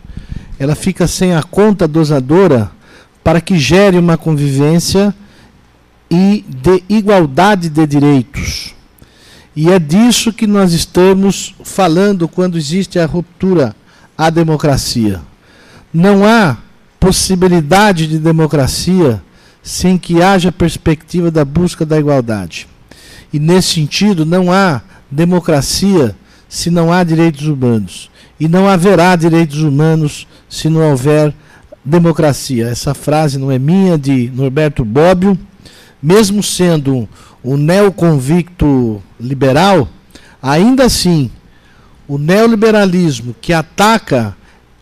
Ela fica sem a conta dosadora para que gere uma convivência e de igualdade de direitos. E é disso que nós estamos falando quando existe a ruptura à democracia. Não há possibilidade de democracia sem que haja perspectiva da busca da igualdade. E nesse sentido, não há democracia se não há direitos humanos. E não haverá direitos humanos se não houver democracia. Essa frase não é minha, de Norberto Bobbio. Mesmo sendo um neoconvicto liberal, ainda assim, o neoliberalismo que ataca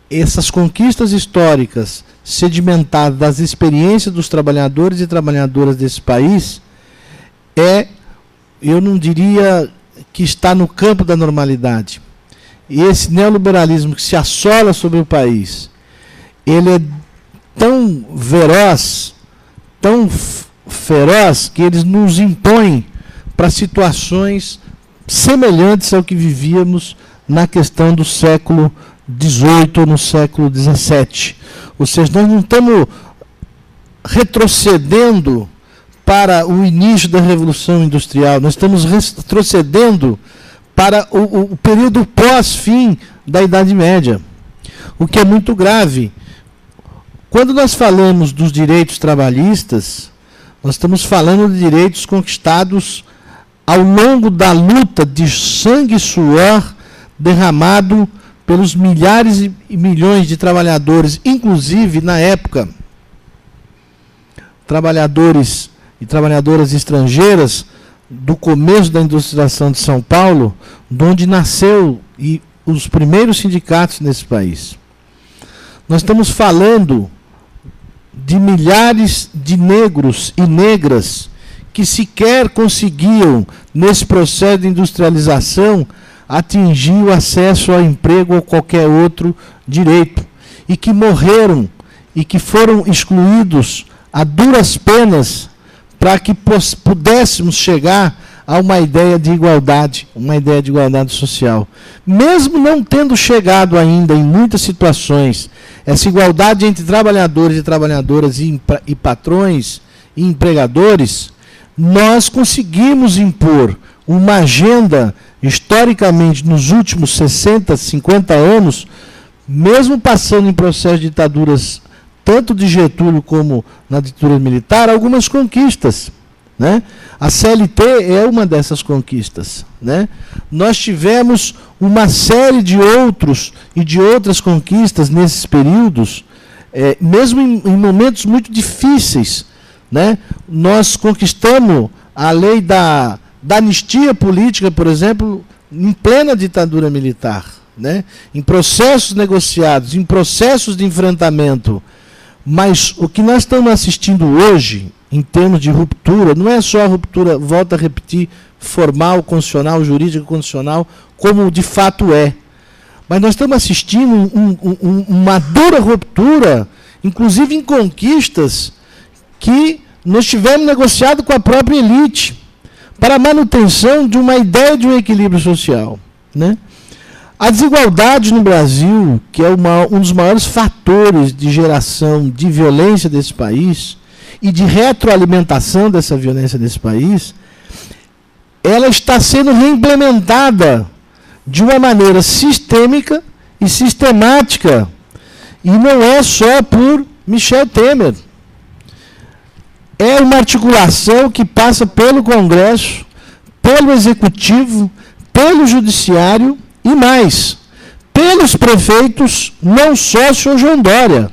essas conquistas históricas sedimentadas das experiências dos trabalhadores e trabalhadoras desse país, eu não diria que está no campo da normalidade. E esse neoliberalismo que se assola sobre o país, ele é tão feroz, que eles nos impõem para situações semelhantes ao que vivíamos na questão do século XVIII ou no século XVII. Ou seja, nós não estamos retrocedendo para o início da Revolução Industrial, nós estamos retrocedendo para o período pós-fim da Idade Média, o que é muito grave. Quando nós falamos dos direitos trabalhistas, nós estamos falando de direitos conquistados ao longo da luta de sangue e suor derramado pelos milhares e milhões de trabalhadores, inclusive, na época, trabalhadores e trabalhadoras estrangeiras do começo da industrialização de São Paulo, de onde nasceu os primeiros sindicatos nesse país. Nós estamos falando de milhares de negros e negras que sequer conseguiam, nesse processo de industrialização, atingir o acesso ao emprego ou qualquer outro direito, e que morreram e que foram excluídos a duras penas para que pudéssemos chegar a uma ideia de igualdade social. Mesmo não tendo chegado ainda em muitas situações, essa igualdade entre trabalhadores e trabalhadoras e patrões e empregadores, nós conseguimos impor uma agenda, historicamente, nos últimos 60, 50 anos, mesmo passando em processos de ditaduras, tanto de Getúlio como na ditadura militar, algumas conquistas, né? A CLT é uma dessas conquistas, né? Nós tivemos uma série de outros e de outras conquistas nesses períodos, mesmo em momentos muito difíceis, né? Nós conquistamos a lei da anistia política, por exemplo, em plena ditadura militar, né? Em processos negociados, em processos de enfrentamento. Mas o que nós estamos assistindo hoje, em termos de ruptura, não é só a ruptura, volto a repetir, formal, constitucional, jurídica, constitucional, como de fato é. Mas nós estamos assistindo uma dura ruptura, inclusive em conquistas que nós tivemos negociado com a própria elite, para a manutenção de uma ideia de um equilíbrio social, né? A desigualdade no Brasil, que é um dos maiores fatores de geração de violência desse país e de retroalimentação dessa violência desse país, ela está sendo reimplementada de uma maneira sistêmica e sistemática. E não é só por Michel Temer. É uma articulação que passa pelo Congresso, pelo Executivo, pelo Judiciário e mais, pelos prefeitos, não só o senhor João Dória.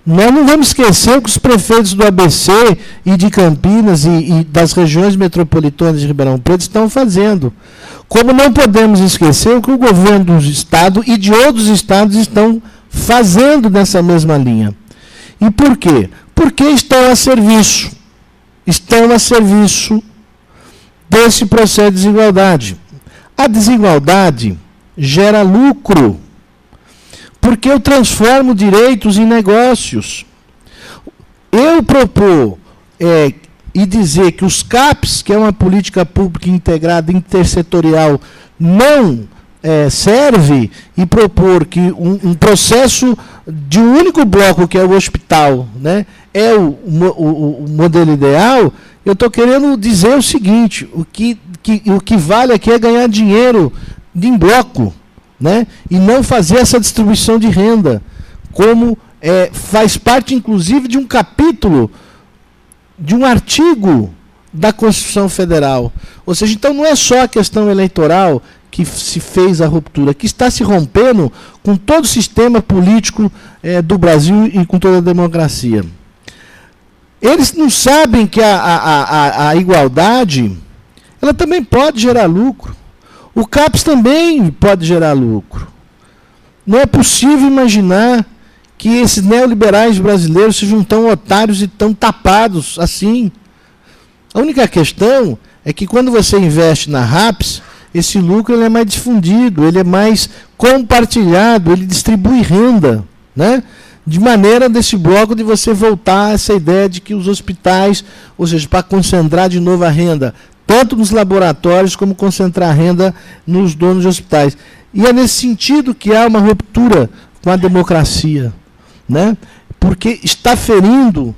Nós não vamos esquecer que os prefeitos do ABC e de Campinas e das regiões metropolitanas de Ribeirão Preto estão fazendo. Como não podemos esquecer o que o governo do Estado e de outros estados estão fazendo nessa mesma linha. E por quê? Porque estão a serviço desse processo de desigualdade. A desigualdade gera lucro, porque eu transformo direitos em negócios. Eu propor e dizer que os CAPs, que é uma política pública integrada, intersetorial, não serve, e propor que um processo de um único bloco, que é o hospital, né, é o modelo ideal, eu estou querendo dizer o seguinte: o que vale aqui é ganhar dinheiro em bloco, né, e não fazer essa distribuição de renda, como faz parte, inclusive, de um capítulo, de um artigo da Constituição Federal. Ou seja, então não é só a questão eleitoral que se fez a ruptura, que está se rompendo com todo o sistema político do Brasil e com toda a democracia. Eles não sabem que a igualdade, ela também pode gerar lucro. O CAPES também pode gerar lucro. Não é possível imaginar que esses neoliberais brasileiros sejam tão otários e tão tapados assim. A única questão é que quando você investe na RAPS, esse lucro ele é mais difundido, ele é mais compartilhado, ele distribui renda, né? De maneira desse bloco de você voltar a essa ideia de que os hospitais, ou seja, para concentrar de novo a renda, tanto nos laboratórios como concentrar a renda nos donos de hospitais. E é nesse sentido que há uma ruptura com a democracia, né? Porque está ferindo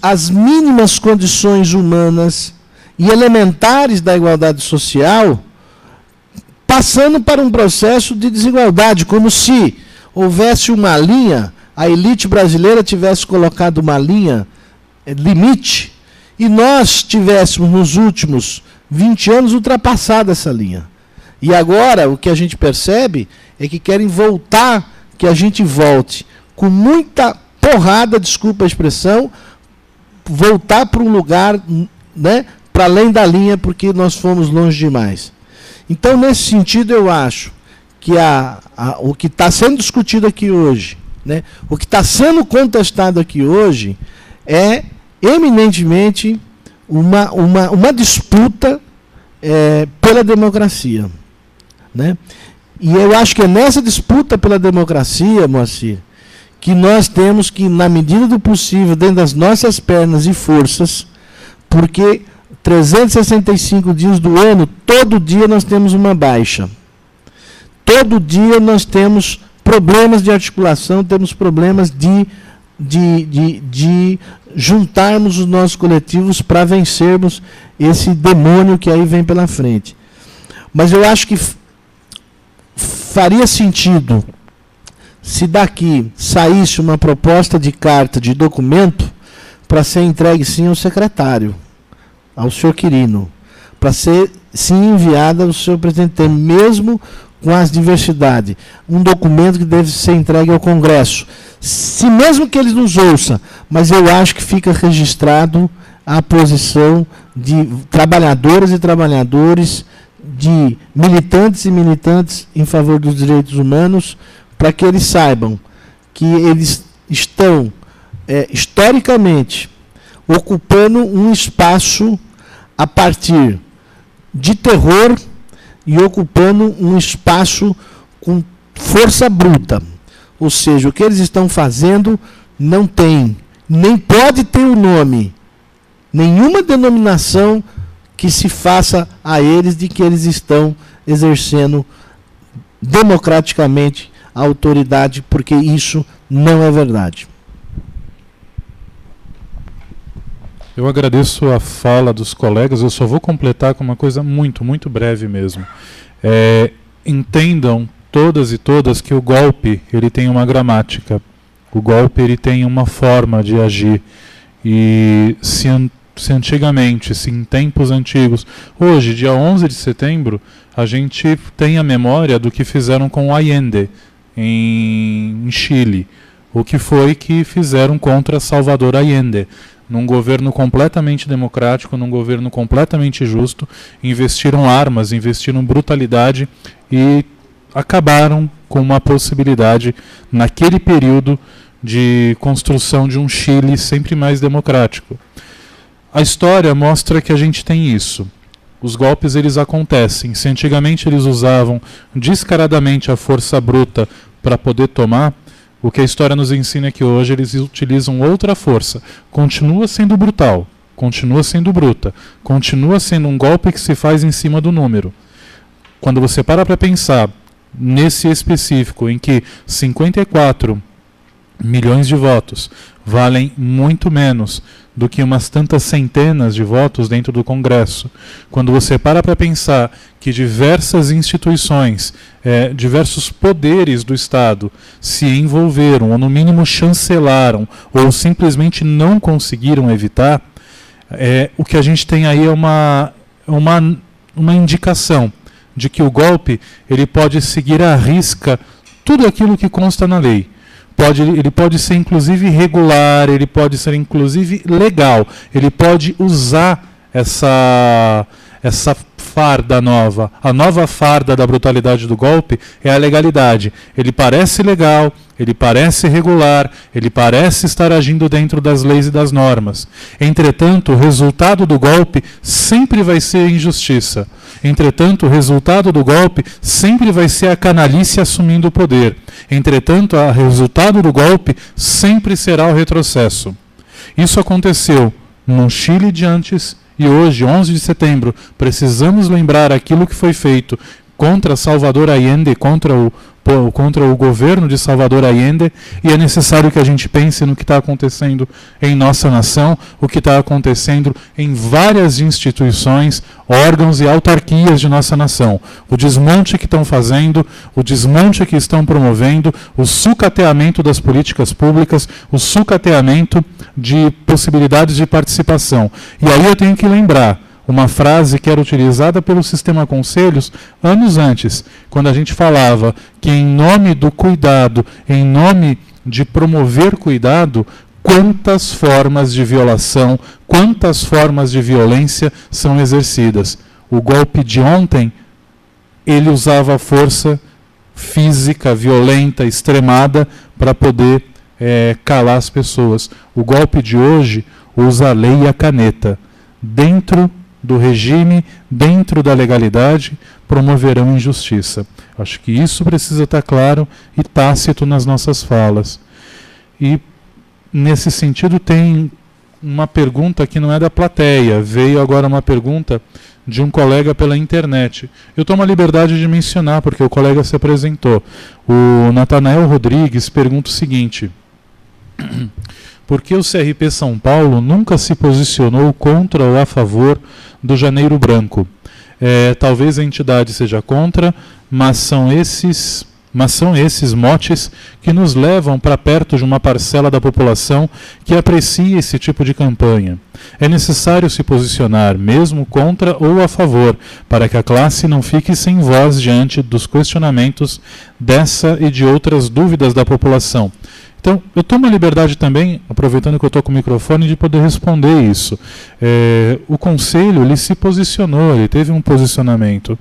as mínimas condições humanas e elementares da igualdade social, passando para um processo de desigualdade, como se houvesse uma linha, a elite brasileira tivesse colocado uma linha limite, e nós tivéssemos, nos últimos 20 anos, ultrapassado essa linha. E agora, o que a gente percebe é que querem voltar, que a gente volte com muita porrada, desculpa a expressão, voltar para um lugar, né, para além da linha, porque nós fomos longe demais. Então, nesse sentido, eu acho que o que está sendo discutido aqui hoje, né? O que está sendo contestado aqui hoje é eminentemente uma disputa pela democracia, né? E eu acho que é nessa disputa pela democracia, Moacir, que nós temos que, na medida do possível, dentro das nossas pernas e forças, porque 365 dias do ano, todo dia nós temos uma baixa. Todo dia nós temos problemas de articulação, temos problemas de juntarmos os nossos coletivos para vencermos esse demônio que aí vem pela frente. Mas eu acho que faria sentido se daqui saísse uma proposta de carta, de documento, para ser entregue sim ao secretário, ao senhor Quirino, para ser sim enviada ao senhor presidente, mesmo com as diversidades. Um documento que deve ser entregue ao Congresso. Se mesmo que eles nos ouçam, mas eu acho que fica registrado a posição de trabalhadoras e trabalhadores, de militantes e militantes em favor dos direitos humanos, para que eles saibam que eles estão, historicamente, ocupando um espaço a partir de terror e ocupando um espaço com força bruta. Ou seja, o que eles estão fazendo não tem, nem pode ter o nome, nenhuma denominação que se faça a eles de que eles estão exercendo democraticamente a autoridade, porque isso não é verdade. Eu agradeço a fala dos colegas, eu só vou completar com uma coisa muito, muito breve mesmo. Entendam todas e todas que o golpe ele tem uma gramática, o golpe ele tem uma forma de agir, e se antigamente, se em tempos antigos, hoje, dia 11 de setembro, a gente tem a memória do que fizeram com o Allende em Chile, o que foi que fizeram contra Salvador Allende, num governo completamente democrático, num governo completamente justo, investiram armas, investiram brutalidade e acabaram com uma possibilidade, naquele período, de construção de um Chile sempre mais democrático. A história mostra que a gente tem isso. Os golpes eles acontecem. Se antigamente eles usavam descaradamente a força bruta para poder tomar, o que a história nos ensina é que hoje eles utilizam outra força. Continua sendo brutal, continua sendo bruta, continua sendo um golpe que se faz em cima do número. Quando você para pensar nesse específico, em que 54 milhões de votos valem muito menos do que umas tantas centenas de votos dentro do Congresso. Quando você para pensar que diversas instituições, diversos poderes do Estado se envolveram, ou no mínimo chancelaram, ou simplesmente não conseguiram evitar, o que a gente tem aí é uma indicação de que o golpe ele pode seguir à risca tudo aquilo que consta na lei. Ele pode ser inclusive regular, ele pode ser inclusive legal, ele pode usar essa farda nova. A nova farda da brutalidade do golpe é a legalidade. Ele parece legal, ele parece regular, ele parece estar agindo dentro das leis e das normas. Entretanto, o resultado do golpe sempre vai ser injustiça. Entretanto, o resultado do golpe sempre vai ser a canalice assumindo o poder. Entretanto, o resultado do golpe sempre será o retrocesso. Isso aconteceu no Chile de antes e hoje, 11 de setembro, precisamos lembrar aquilo que foi feito contra Salvador Allende, contra o governo de Salvador Allende, e é necessário que a gente pense no que está acontecendo em nossa nação, o que está acontecendo em várias instituições, órgãos e autarquias de nossa nação. O desmonte que estão fazendo, o desmonte que estão promovendo, o sucateamento das políticas públicas, o sucateamento de possibilidades de participação. E aí eu tenho que lembrar uma frase que era utilizada pelo Sistema Conselhos anos antes, quando a gente falava que em nome do cuidado, em nome de promover cuidado, quantas formas de violação, quantas formas de violência são exercidas. O golpe de ontem, ele usava a força física, violenta, extremada, para poder calar as pessoas. O golpe de hoje usa a lei e a caneta. Dentro do regime, dentro da legalidade, promoverão injustiça. Acho que isso precisa estar claro e tácito nas nossas falas. E, nesse sentido, tem uma pergunta que não é da plateia. Veio agora uma pergunta de um colega pela internet. Eu tomo a liberdade de mencionar, porque o colega se apresentou. O Natanael Rodrigues pergunta o seguinte: por que o CRP São Paulo nunca se posicionou contra ou a favor do Janeiro Branco? Talvez a entidade seja contra, mas são esses motes que nos levam para perto de uma parcela da população que aprecia esse tipo de campanha. É necessário se posicionar, mesmo contra ou a favor, para que a classe não fique sem voz diante dos questionamentos dessa e de outras dúvidas da população. Então, eu tomo a liberdade também, aproveitando que eu estou com o microfone, de poder responder isso. O Conselho, ele se posicionou, ele teve um posicionamento.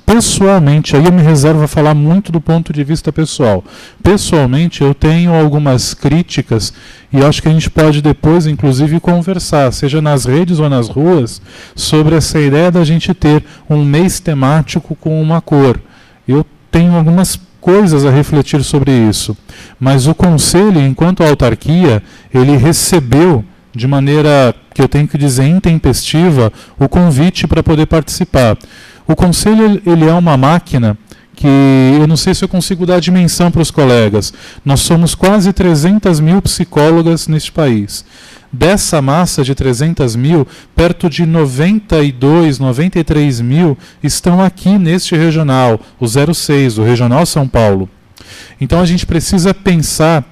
Pessoalmente, aí eu me reservo a falar muito do ponto de vista pessoal. Pessoalmente, eu tenho algumas críticas e acho que a gente pode depois, inclusive, conversar, seja nas redes ou nas ruas, sobre essa ideia da gente ter um mês temático com uma cor. Eu tenho algumas coisas a refletir sobre isso. Mas o Conselho, enquanto autarquia, ele recebeu, de maneira, que eu tenho que dizer, intempestiva, o convite para poder participar. O Conselho, ele é uma máquina que eu não sei se eu consigo dar dimensão para os colegas. Nós somos quase 300 mil psicólogas neste país. Dessa massa de 300 mil, perto de 92, 93 mil estão aqui neste regional, o 06, o Regional São Paulo. Então a gente precisa pensar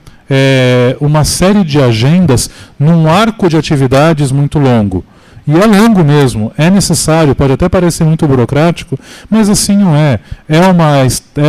uma série de agendas num arco de atividades muito longo. E é longo mesmo, é necessário, pode até parecer muito burocrático, mas assim não é. É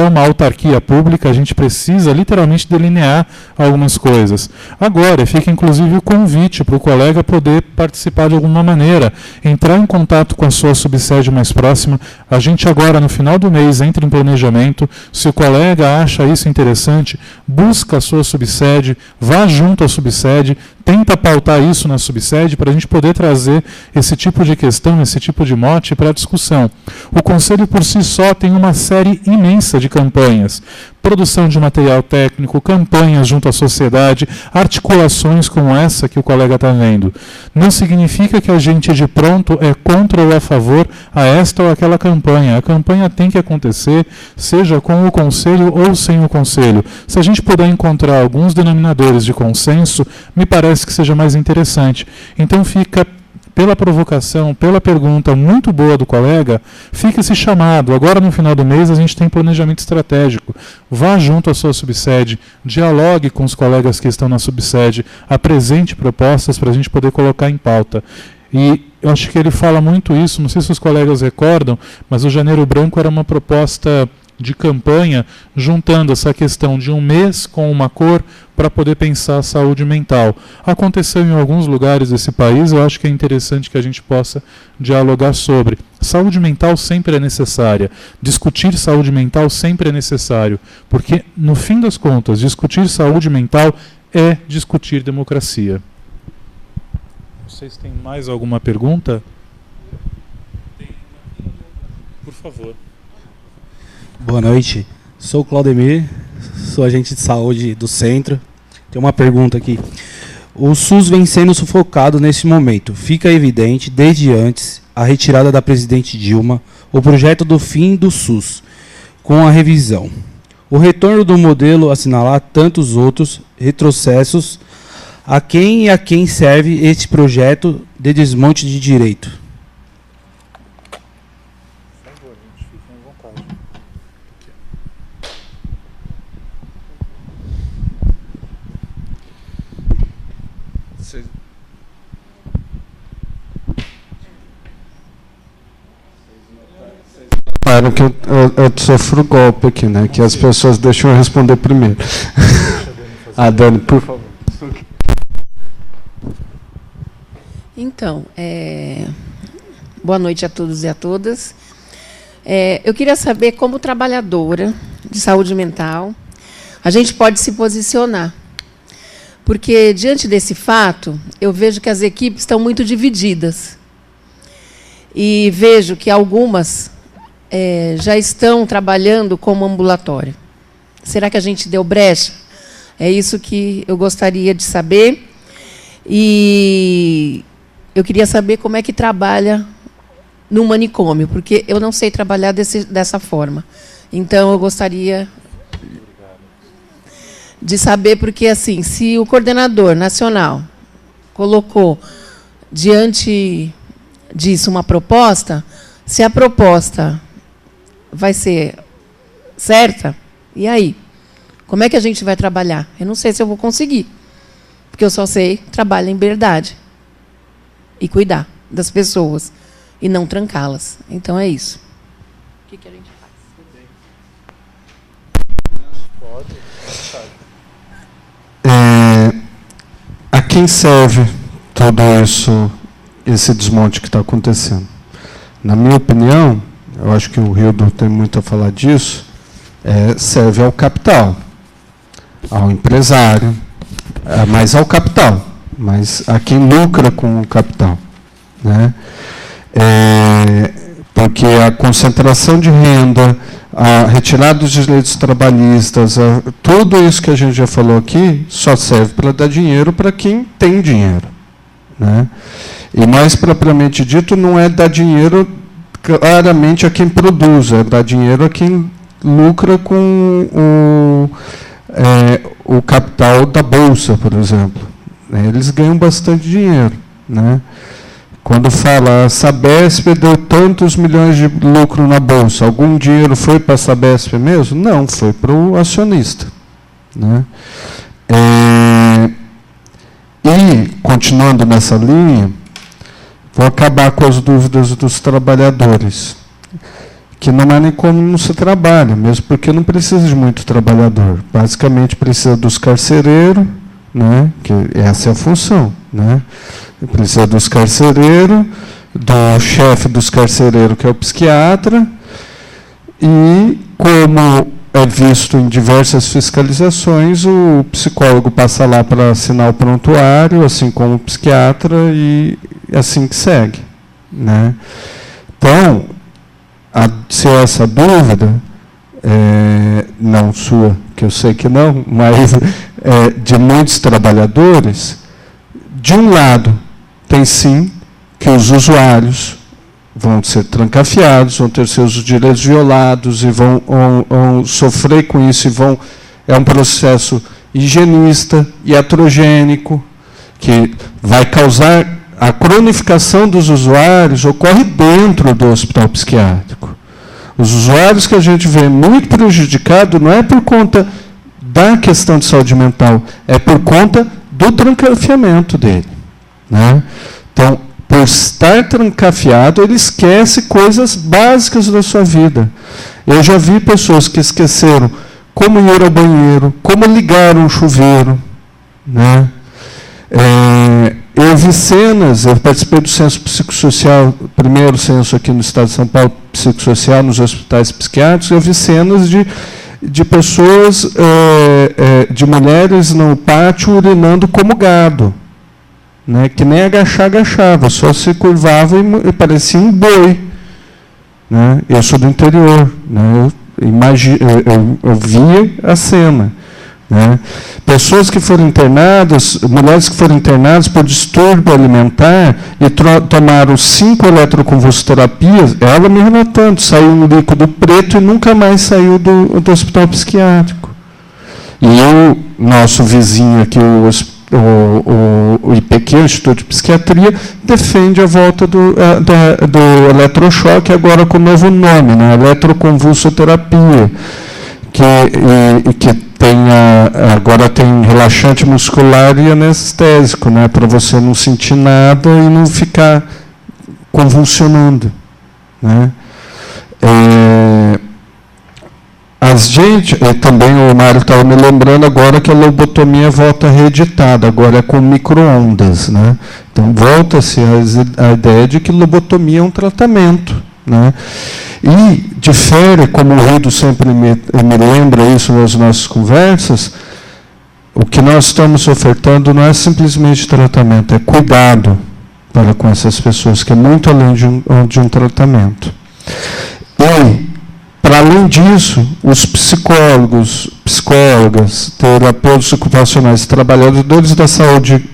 uma autarquia pública, a gente precisa literalmente delinear algumas coisas. Agora, fica inclusive o convite para o colega poder participar de alguma maneira, entrar em contato com a sua subsede mais próxima. A gente agora, no final do mês, entra em planejamento. Se o colega acha isso interessante, busca a sua subsede, vá junto à subsede, tenta pautar isso na subsede para a gente poder trazer esse tipo de questão, esse tipo de mote para a discussão. O Conselho por si só tem uma série imensa de campanhas. Produção de material técnico, campanhas junto à sociedade, articulações como essa que o colega está vendo. Não significa que a gente de pronto é contra ou a favor a esta ou aquela campanha. A campanha tem que acontecer, seja com o Conselho ou sem o Conselho. Se a gente puder encontrar alguns denominadores de consenso, me parece que seja mais interessante. Então fica, pela provocação, pela pergunta muito boa do colega, fica esse chamado. Agora, no final do mês, a gente tem planejamento estratégico. Vá junto à sua subsede, dialogue com os colegas que estão na subsede, apresente propostas para a gente poder colocar em pauta. E eu acho que ele fala muito isso, não sei se os colegas recordam, mas o Janeiro Branco era uma proposta de campanha, juntando essa questão de um mês com uma cor para poder pensar a saúde mental. Aconteceu em alguns lugares desse país, eu acho que é interessante que a gente possa dialogar sobre. Saúde mental sempre é necessária, discutir saúde mental sempre é necessário, porque, no fim das contas, discutir saúde mental é discutir democracia. Vocês têm mais alguma pergunta? Por favor. Boa noite, sou o Claudemir, sou agente de saúde do centro. Tem uma pergunta aqui. O SUS vem sendo sufocado nesse momento. Fica evidente, desde antes, a retirada da presidente Dilma, o projeto do fim do SUS, com a revisão. O retorno do modelo assinalar tantos outros retrocessos. A quem e a quem serve este projeto de desmonte de direito? Claro que eu sofro golpe aqui, né? Que as pessoas deixam eu responder primeiro. Dani, por favor. Então, boa noite a todos e a todas. Eu queria saber como trabalhadora de saúde mental a gente pode se posicionar. Porque, diante desse fato, eu vejo que as equipes estão muito divididas. E vejo que algumas já estão trabalhando como ambulatório. Será que a gente deu brecha? É isso que eu gostaria de saber. E eu queria saber como é que trabalha no manicômio, porque eu não sei trabalhar dessa forma. Então, eu gostaria de saber, porque, assim, se o coordenador nacional colocou diante disso uma proposta, se a proposta vai ser certa, e aí? Como é que a gente vai trabalhar? Eu não sei se eu vou conseguir, porque eu só sei trabalhar em verdade e cuidar das pessoas e não trancá-las. Então é isso. O que a gente faz? A quem serve todo isso, esse desmonte que está acontecendo? Na minha opinião, eu acho que o Rildo tem muito a falar disso, serve ao capital, ao empresário, mas ao capital, mas a quem lucra com o capital, né? Porque a concentração de renda, a retirada dos direitos trabalhistas, tudo isso que a gente já falou aqui, só serve para dar dinheiro para quem tem dinheiro, né? E mais propriamente dito, não é dar dinheiro claramente a quem produz, é dar dinheiro a quem lucra com o capital da Bolsa, por exemplo. Eles ganham bastante dinheiro, né? Quando fala a Sabesp deu tantos milhões de lucro na Bolsa, algum dinheiro foi para a Sabesp mesmo? Não, foi para o acionista, né? E, continuando nessa linha, vou acabar com as dúvidas dos trabalhadores, que não é nem como não se trabalha, mesmo porque não precisa de muito trabalhador. Basicamente precisa dos carcereiros, né, que essa é a função, né? Precisa dos carcereiros, do chefe dos carcereiros, que é o psiquiatra, e, como é visto em diversas fiscalizações, o psicólogo passa lá para assinar o prontuário, assim como o psiquiatra, e assim que segue, né? Então, se essa dúvida, não sua, que eu sei que não, mas de muitos trabalhadores, de um lado, tem sim que os usuários vão ser trancafiados, vão ter seus direitos violados e vão sofrer com isso, é um processo higienista, iatrogênico, que vai causar a cronificação dos usuários, ocorre dentro do hospital psiquiátrico. Os usuários que a gente vê muito prejudicado não é por conta da questão de saúde mental, é por conta do trancafiamento dele, né? Então, por estar trancafiado, ele esquece coisas básicas da sua vida. Eu já vi pessoas que esqueceram como ir ao banheiro, como ligar um chuveiro, né? Eu vi cenas, eu participei do censo psicossocial, primeiro censo aqui no estado de São Paulo, psicossocial, nos hospitais psiquiátricos, eu vi cenas de pessoas, de mulheres no pátio urinando como gado, né, que nem agachava, só se curvava e parecia um boi, né? Eu sou do interior, né? Eu via a cena, né? Pessoas que foram internadas, mulheres que foram internadas por distúrbio alimentar e tomaram 5 eletroconvulsoterapias, ela me relatando, saiu um líquido preto e nunca mais saiu do hospital psiquiátrico. E o nosso vizinho aqui, o IPQ, o Instituto de Psiquiatria, defende a volta do eletrochoque, agora com novo nome, né? Eletroconvulsoterapia, que agora tem relaxante muscular e anestésico, né? Para você não sentir nada e não ficar convulsionando, né? Também o Mário estava me lembrando agora que a lobotomia volta reeditada, agora é com micro-ondas, né? Então volta-se a ideia de que lobotomia é um tratamento, né? E difere, como o Rido sempre me lembra isso nas nossas conversas, o que nós estamos ofertando não é simplesmente tratamento, é cuidado para com essas pessoas, que é muito além de um tratamento. E, para além disso, os psicólogos, psicólogas, terapeutas ocupacionais, trabalhadores da saúde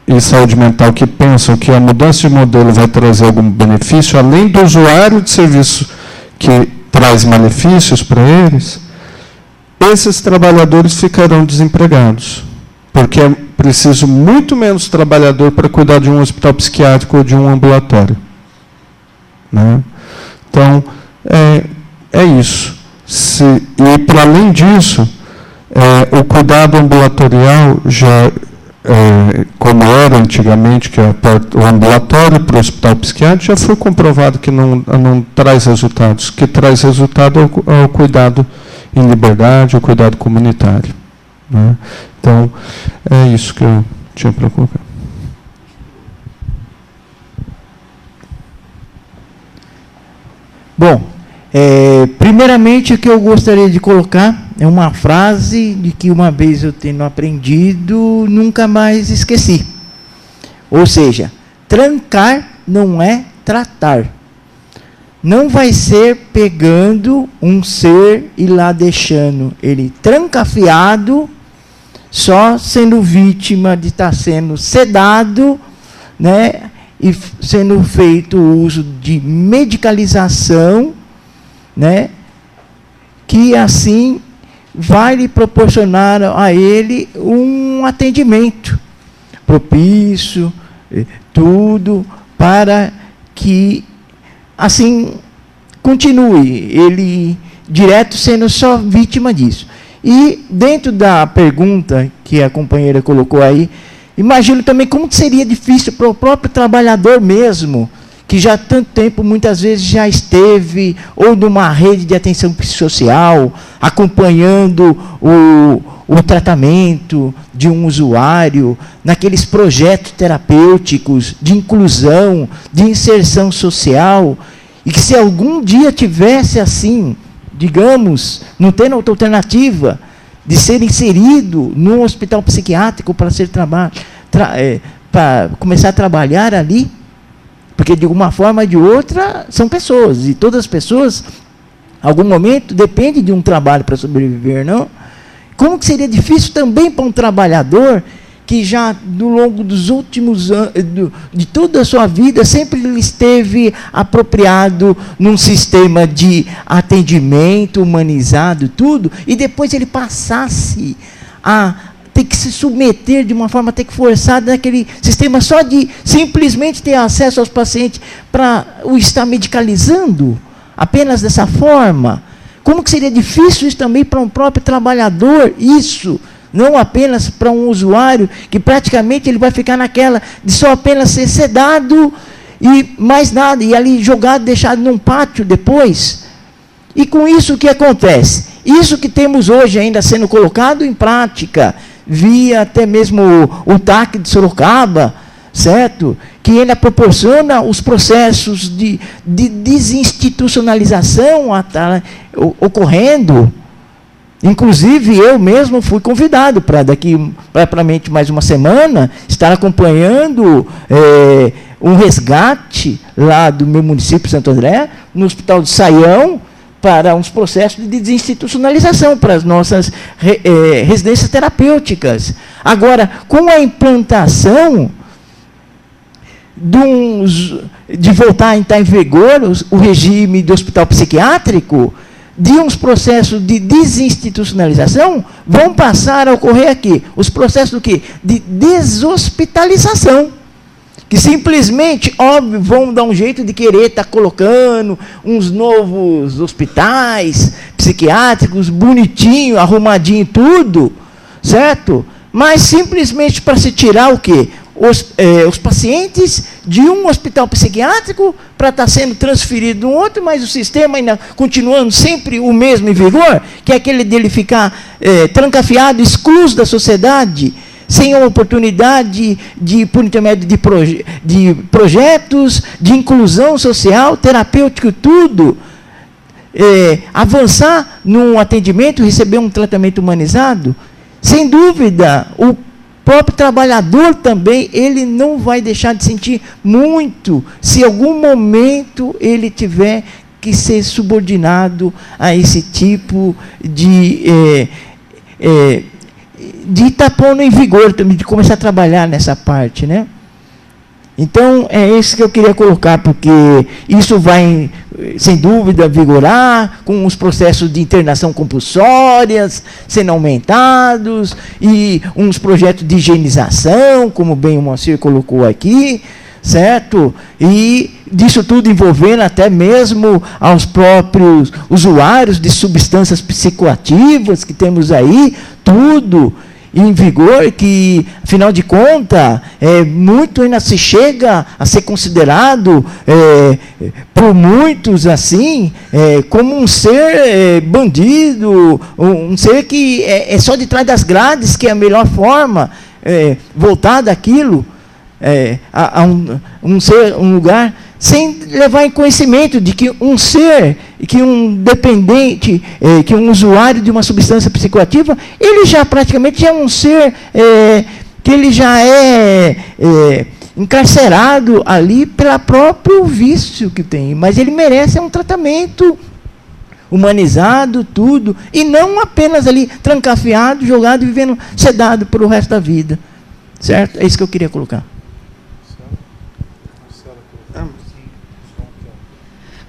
e saúde mental que pensam que a mudança de modelo vai trazer algum benefício, além do usuário de serviço que traz malefícios para eles, esses trabalhadores ficarão desempregados, porque é preciso muito menos trabalhador para cuidar de um hospital psiquiátrico ou de um ambulatório, né? Então, é isso. E, para além disso, o cuidado ambulatorial já, como era antigamente, que é o ambulatório para o hospital psiquiátrico, já foi comprovado que não traz resultados. O que traz resultado é o cuidado em liberdade, o cuidado comunitário, né? Então, é isso que eu tinha para colocar. Bom, primeiramente o que eu gostaria de colocar é uma frase de que uma vez eu tendo aprendido, nunca mais esqueci. Ou seja, trancar não é tratar. Não vai ser pegando um ser e lá deixando ele trancafiado, só sendo vítima de estar sendo sedado, né, e sendo feito o uso de medicalização, né, que assim vai lhe proporcionar a ele um atendimento propício, tudo, para que assim continue ele direto sendo só vítima disso. E dentro da pergunta que a companheira colocou aí, imagino também como seria difícil para o próprio trabalhador mesmo, que já há tanto tempo, muitas vezes, já esteve ou numa rede de atenção psicossocial, acompanhando o tratamento de um usuário, naqueles projetos terapêuticos de inclusão, de inserção social, e que se algum dia tivesse assim, digamos, não tendo outra alternativa de ser inserido num hospital psiquiátrico para para começar a trabalhar ali, porque de uma forma ou de outra são pessoas, e todas as pessoas, em algum momento, dependem de um trabalho para sobreviver, não? Como que seria difícil também para um trabalhador que já, no longo dos últimos anos, de toda a sua vida, sempre esteve apropriado num sistema de atendimento humanizado, tudo, e depois ele passasse a ter que se submeter de uma forma até que forçada naquele sistema só de simplesmente ter acesso aos pacientes para o estar medicalizando, apenas dessa forma. Como que seria difícil isso também para um próprio trabalhador, isso, não apenas para um usuário, que praticamente ele vai ficar naquela de só apenas ser sedado e mais nada, e ali jogado, deixado num pátio depois. E com isso o que acontece? Isso que temos hoje ainda sendo colocado em prática, via até mesmo o TAC de Sorocaba, certo? Que ele proporciona os processos de desinstitucionalização ocorrendo. Inclusive, eu mesmo fui convidado para daqui, praticamente mais uma semana, estar acompanhando um resgate lá do meu município, Santo André, no Hospital de Saião, para uns processos de desinstitucionalização para as nossas residências terapêuticas. Agora, com a implantação de voltar a entrar em vigor o regime do hospital psiquiátrico, de uns processos de desinstitucionalização, vão passar a ocorrer aqui os processos do quê? De deshospitalização. Que simplesmente, óbvio, vão dar um jeito de querer estar colocando uns novos hospitais psiquiátricos, bonitinho, arrumadinho tudo, certo? Mas simplesmente para se tirar o quê? Os pacientes de um hospital psiquiátrico para estar sendo transferido de um outro, mas o sistema ainda continuando sempre o mesmo em vigor, que é aquele dele ficar trancafiado, excluso da sociedade, sem a oportunidade de, por intermédio de projetos de inclusão social, terapêutico, tudo, avançar num atendimento, receber um tratamento humanizado, sem dúvida, o próprio trabalhador também, ele não vai deixar de sentir muito, se em algum momento ele tiver que ser subordinado a esse tipo de estar pondo em vigor também, de começar a trabalhar nessa parte, né? Então, é isso que eu queria colocar, porque isso vai, sem dúvida, vigorar com os processos de internação compulsórias sendo aumentados e uns projetos de higienização, como bem o Moacir colocou aqui, certo? E disso tudo envolvendo até mesmo aos próprios usuários de substâncias psicoativas que temos aí, tudo em vigor, que, afinal de contas, muito ainda se chega a ser considerado, por muitos, assim, como um ser bandido, um ser que é só de trás das grades, que é a melhor forma, voltar daquilo, a um lugar, sem levar em conhecimento de que um ser, que um dependente, que um usuário de uma substância psicoativa, ele já praticamente é um ser que ele já é encarcerado ali pelo próprio vício que tem, mas ele merece um tratamento humanizado, tudo, e não apenas ali trancafiado, jogado e vivendo sedado pelo resto da vida, certo? É isso que eu queria colocar.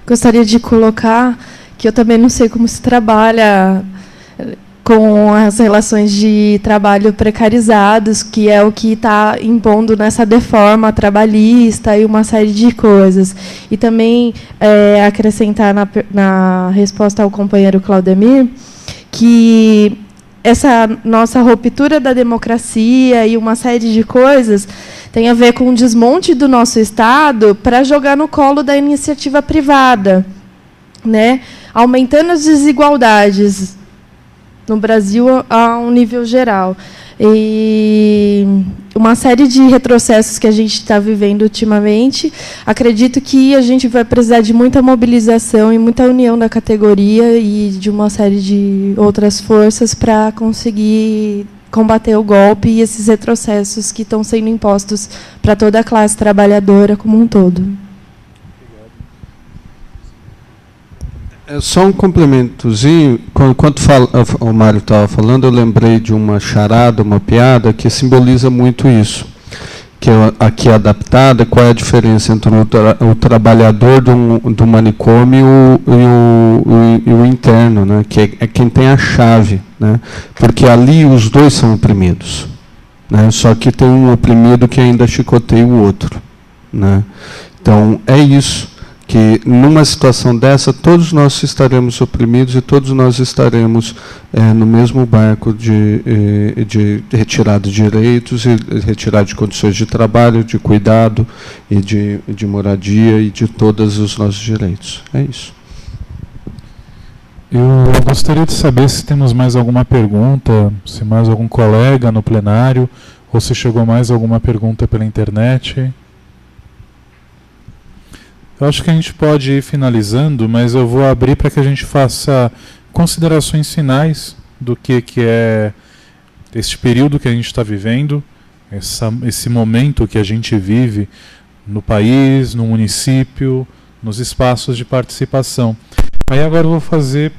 Gostaria de colocar que eu também não sei como se trabalha com as relações de trabalho precarizados, que é o que está impondo nessa reforma trabalhista e uma série de coisas. E também acrescentar na resposta ao companheiro Claudemir, que essa nossa ruptura da democracia e uma série de coisas tem a ver com o desmonte do nosso Estado para jogar no colo da iniciativa privada, né? Aumentando as desigualdades no Brasil a um nível geral. E uma série de retrocessos que a gente está vivendo ultimamente, acredito que a gente vai precisar de muita mobilização e muita união da categoria e de uma série de outras forças para conseguir combater o golpe e esses retrocessos que estão sendo impostos para toda a classe trabalhadora como um todo. Só um complementozinho. Enquanto o Mário estava falando, eu lembrei de uma charada, uma piada que simboliza muito isso, que é aqui adaptada. Qual é a diferença entre o trabalhador do manicômio e o interno, né? Que é quem tem a chave, né? Porque ali os dois são oprimidos, né? Só que tem um oprimido que ainda chicoteia o outro, né? Então, é isso. Que numa situação dessa, todos nós estaremos oprimidos e todos nós estaremos no mesmo barco de retirada de direitos e retirada de condições de trabalho, de cuidado e de moradia e de todos os nossos direitos. É isso. Eu gostaria de saber se temos mais alguma pergunta, se mais algum colega no plenário, ou se chegou mais alguma pergunta pela internet. Eu acho que a gente pode ir finalizando, mas eu vou abrir para que a gente faça considerações finais do que é este período que a gente está vivendo, esse momento que a gente vive no país, no município, nos espaços de participação. Aí agora eu vou fazer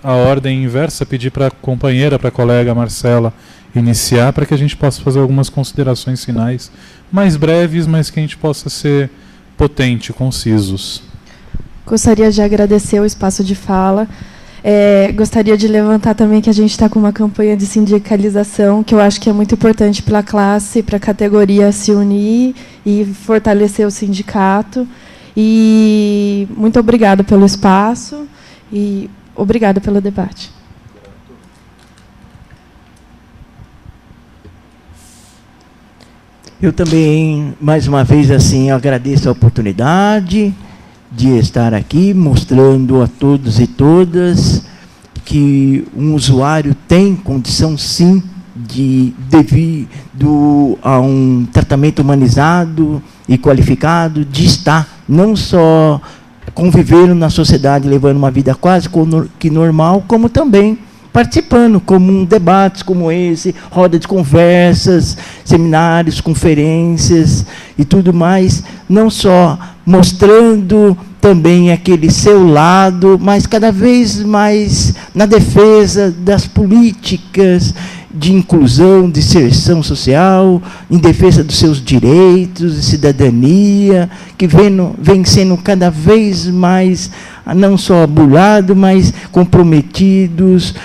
a ordem inversa, pedir para a companheira, para a colega Marcela iniciar, para que a gente possa fazer algumas considerações finais, mais breves, mas que a gente possa ser potente, concisos. Gostaria de agradecer o espaço de fala. Gostaria de levantar também que a gente está com uma campanha de sindicalização, que eu acho que é muito importante para a classe, para a categoria se unir e fortalecer o sindicato. E muito obrigada pelo espaço e obrigada pelo debate. Eu também, mais uma vez, assim, agradeço a oportunidade de estar aqui, mostrando a todos e todas que um usuário tem condição, sim, devido a um tratamento humanizado e qualificado, de estar não só convivendo na sociedade, levando uma vida quase que normal, como também participando, como debates como esse, roda de conversas, seminários, conferências e tudo mais, não só mostrando também aquele seu lado, mas cada vez mais na defesa das políticas de inclusão, de inserção social, em defesa dos seus direitos, de cidadania, que vem sendo cada vez mais, não só burlado, mas comprometidos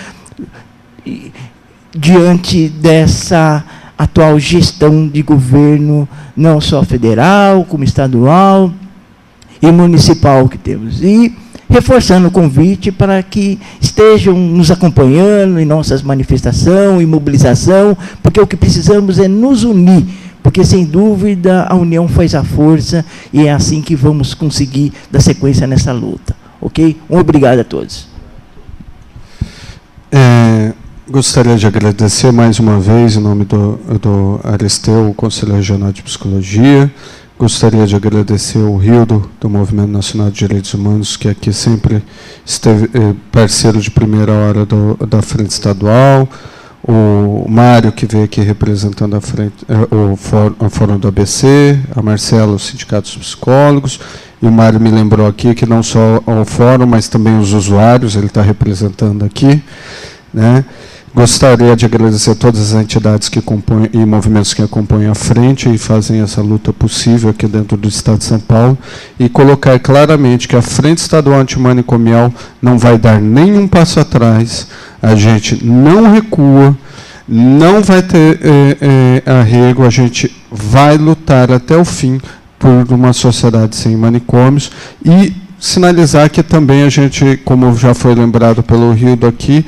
diante dessa atual gestão de governo, não só federal, como estadual e municipal que temos. E reforçando o convite para que estejam nos acompanhando em nossas manifestações e mobilização, porque o que precisamos é nos unir, porque, sem dúvida, a união faz a força e é assim que vamos conseguir dar sequência nessa luta. Ok? Obrigado a todos. Gostaria de agradecer mais uma vez, em nome do Aristeu, o Conselho Regional de Psicologia. Gostaria de agradecer o Rildo, do Movimento Nacional de Direitos Humanos, que aqui sempre esteve parceiro de primeira hora da Frente Estadual, o Mário, que veio aqui representando a frente, o Fórum do ABC, a Marcela, o Sindicato dos Psicólogos, e o Mário me lembrou aqui que não só o Fórum, mas também os usuários, ele está representando aqui, né? Gostaria de agradecer a todas as entidades que compõem e movimentos que acompanham a frente e fazem essa luta possível aqui dentro do Estado de São Paulo, e colocar claramente que a Frente Estadual Antimanicomial não vai dar nenhum passo atrás, a gente não recua, não vai ter arrego, a gente vai lutar até o fim por uma sociedade sem manicômios, e sinalizar que também a gente, como já foi lembrado pelo Rildo aqui,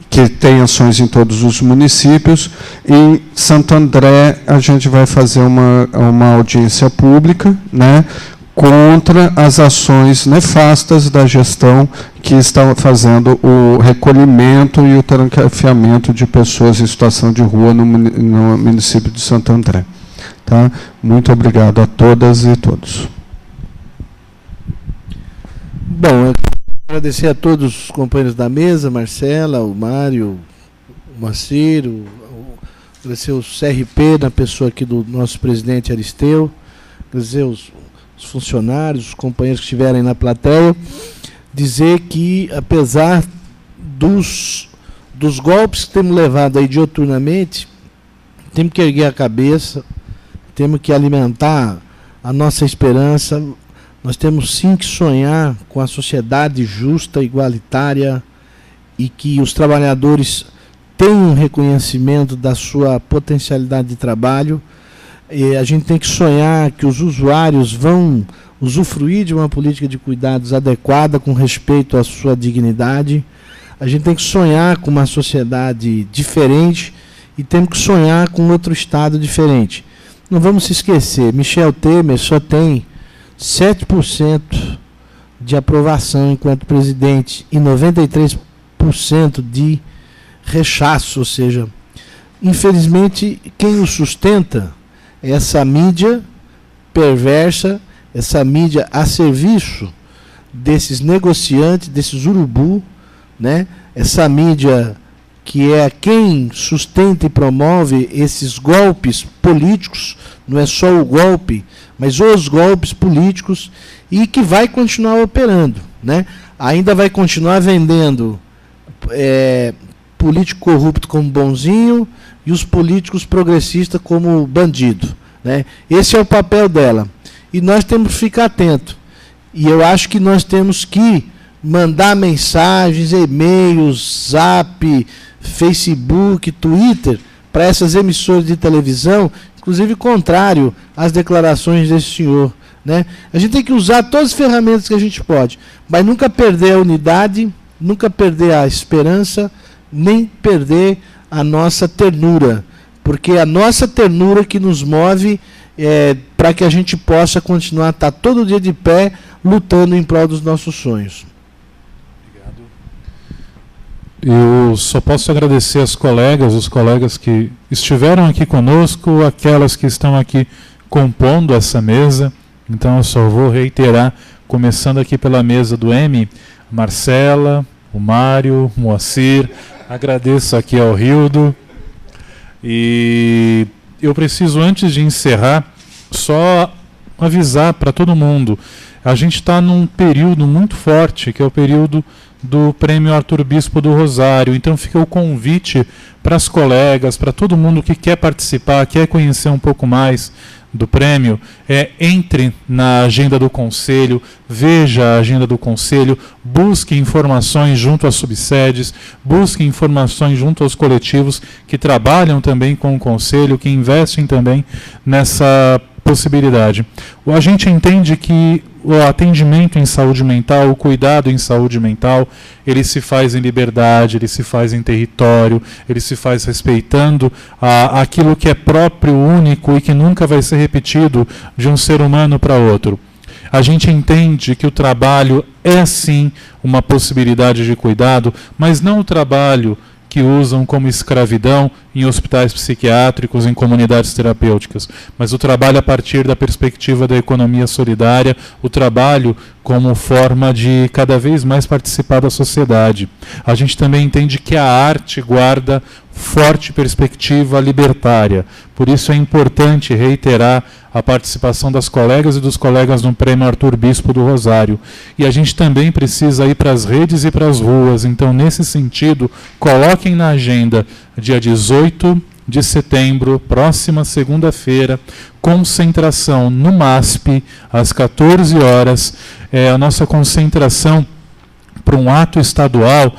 que tem ações em todos os municípios. Em Santo André, a gente vai fazer uma audiência pública, né, contra as ações nefastas da gestão que está fazendo o recolhimento e o trancafiamento de pessoas em situação de rua no município de Santo André. Tá? Muito obrigado a todas e todos. Bom, eu agradecer a todos os companheiros da mesa, Marcela, o Mário, o Maciro, agradecer o CRP, na pessoa aqui do nosso presidente Aristeu, agradecer os funcionários, os companheiros que estiverem na plateia, dizer que, apesar dos golpes que temos levado aí dioturnamente, temos que erguer a cabeça, temos que alimentar a nossa esperança. Nós temos sim que sonhar com a sociedade justa, igualitária, e que os trabalhadores tenham reconhecimento da sua potencialidade de trabalho. E a gente tem que sonhar que os usuários vão usufruir de uma política de cuidados adequada, com respeito à sua dignidade. A gente tem que sonhar com uma sociedade diferente e temos que sonhar com outro Estado diferente. Não vamos se esquecer, Michel Temer só tem 7% de aprovação enquanto presidente e 93% de rechaço, ou seja, infelizmente quem o sustenta é essa mídia perversa, essa mídia a serviço desses negociantes, desses urubu, né? Essa mídia que é quem sustenta e promove esses golpes políticos, não é só o golpe, mas os golpes políticos, e que vai continuar operando, né? Ainda vai continuar vendendo político corrupto como bonzinho e os políticos progressistas como bandido, né? Esse é o papel dela. E nós temos que ficar atentos. E eu acho que nós temos que mandar mensagens, e-mails, Zap, Facebook, Twitter, para essas emissoras de televisão, inclusive contrário às declarações desse senhor, né? A gente tem que usar todas as ferramentas que a gente pode, mas nunca perder a unidade, nunca perder a esperança, nem perder a nossa ternura, porque é a nossa ternura que nos move para que a gente possa continuar a estar todo dia de pé, lutando em prol dos nossos sonhos. Eu só posso agradecer os colegas que estiveram aqui conosco, aquelas que estão aqui compondo essa mesa. Então eu só vou reiterar, começando aqui pela mesa do M, Marcela, o Mário, o Moacir, agradeço aqui ao Rildo. E eu preciso, antes de encerrar, só avisar para todo mundo, a gente está num período muito forte, que é o período do Prêmio Arthur Bispo do Rosário. Então fica o convite para as colegas, para todo mundo que quer participar, quer conhecer um pouco mais do prêmio, entre na agenda do Conselho, veja a agenda do Conselho, busque informações junto às subsedes, busque informações junto aos coletivos que trabalham também com o Conselho, que investem também nessa possibilidade. A gente entende que o atendimento em saúde mental, o cuidado em saúde mental, ele se faz em liberdade, ele se faz em território, ele se faz respeitando aquilo que é próprio, único e que nunca vai ser repetido de um ser humano para outro. A gente entende que o trabalho é sim uma possibilidade de cuidado, mas não o trabalho que usam como escravidão em hospitais psiquiátricos, em comunidades terapêuticas, mas o trabalho a partir da perspectiva da economia solidária, o trabalho como forma de cada vez mais participar da sociedade. A gente também entende que a arte guarda forte perspectiva libertária, por isso é importante reiterar a participação das colegas e dos colegas no Prêmio Arthur Bispo do Rosário. E a gente também precisa ir para as redes e para as ruas, então nesse sentido, coloquem na agenda dia 18 de setembro, próxima segunda-feira, concentração no MASP, às 14 horas, a nossa concentração para um ato estadual,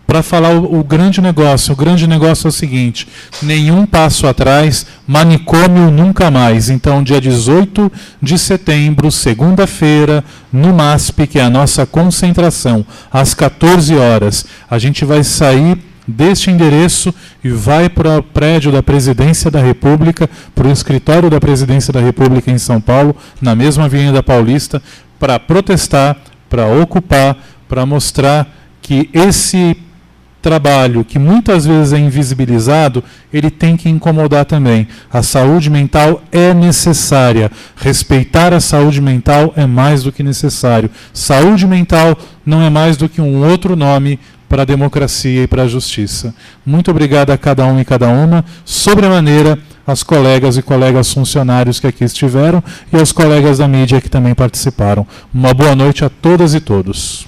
para falar o grande negócio. O grande negócio é o seguinte: nenhum passo atrás, manicômio nunca mais. Então, dia 18 de setembro, segunda-feira, no MASP, que é a nossa concentração, às 14 horas, a gente vai sair deste endereço e vai para o prédio da Presidência da República, para o escritório da Presidência da República em São Paulo, na mesma Avenida Paulista, para protestar, para ocupar, para mostrar que esse trabalho, que muitas vezes é invisibilizado, ele tem que incomodar também. A saúde mental é necessária. Respeitar a saúde mental é mais do que necessário. Saúde mental não é mais do que um outro nome para a democracia e para a justiça. Muito obrigado a cada um e cada uma, sobremaneira às colegas e colegas funcionários que aqui estiveram e aos colegas da mídia que também participaram. Uma boa noite a todas e todos.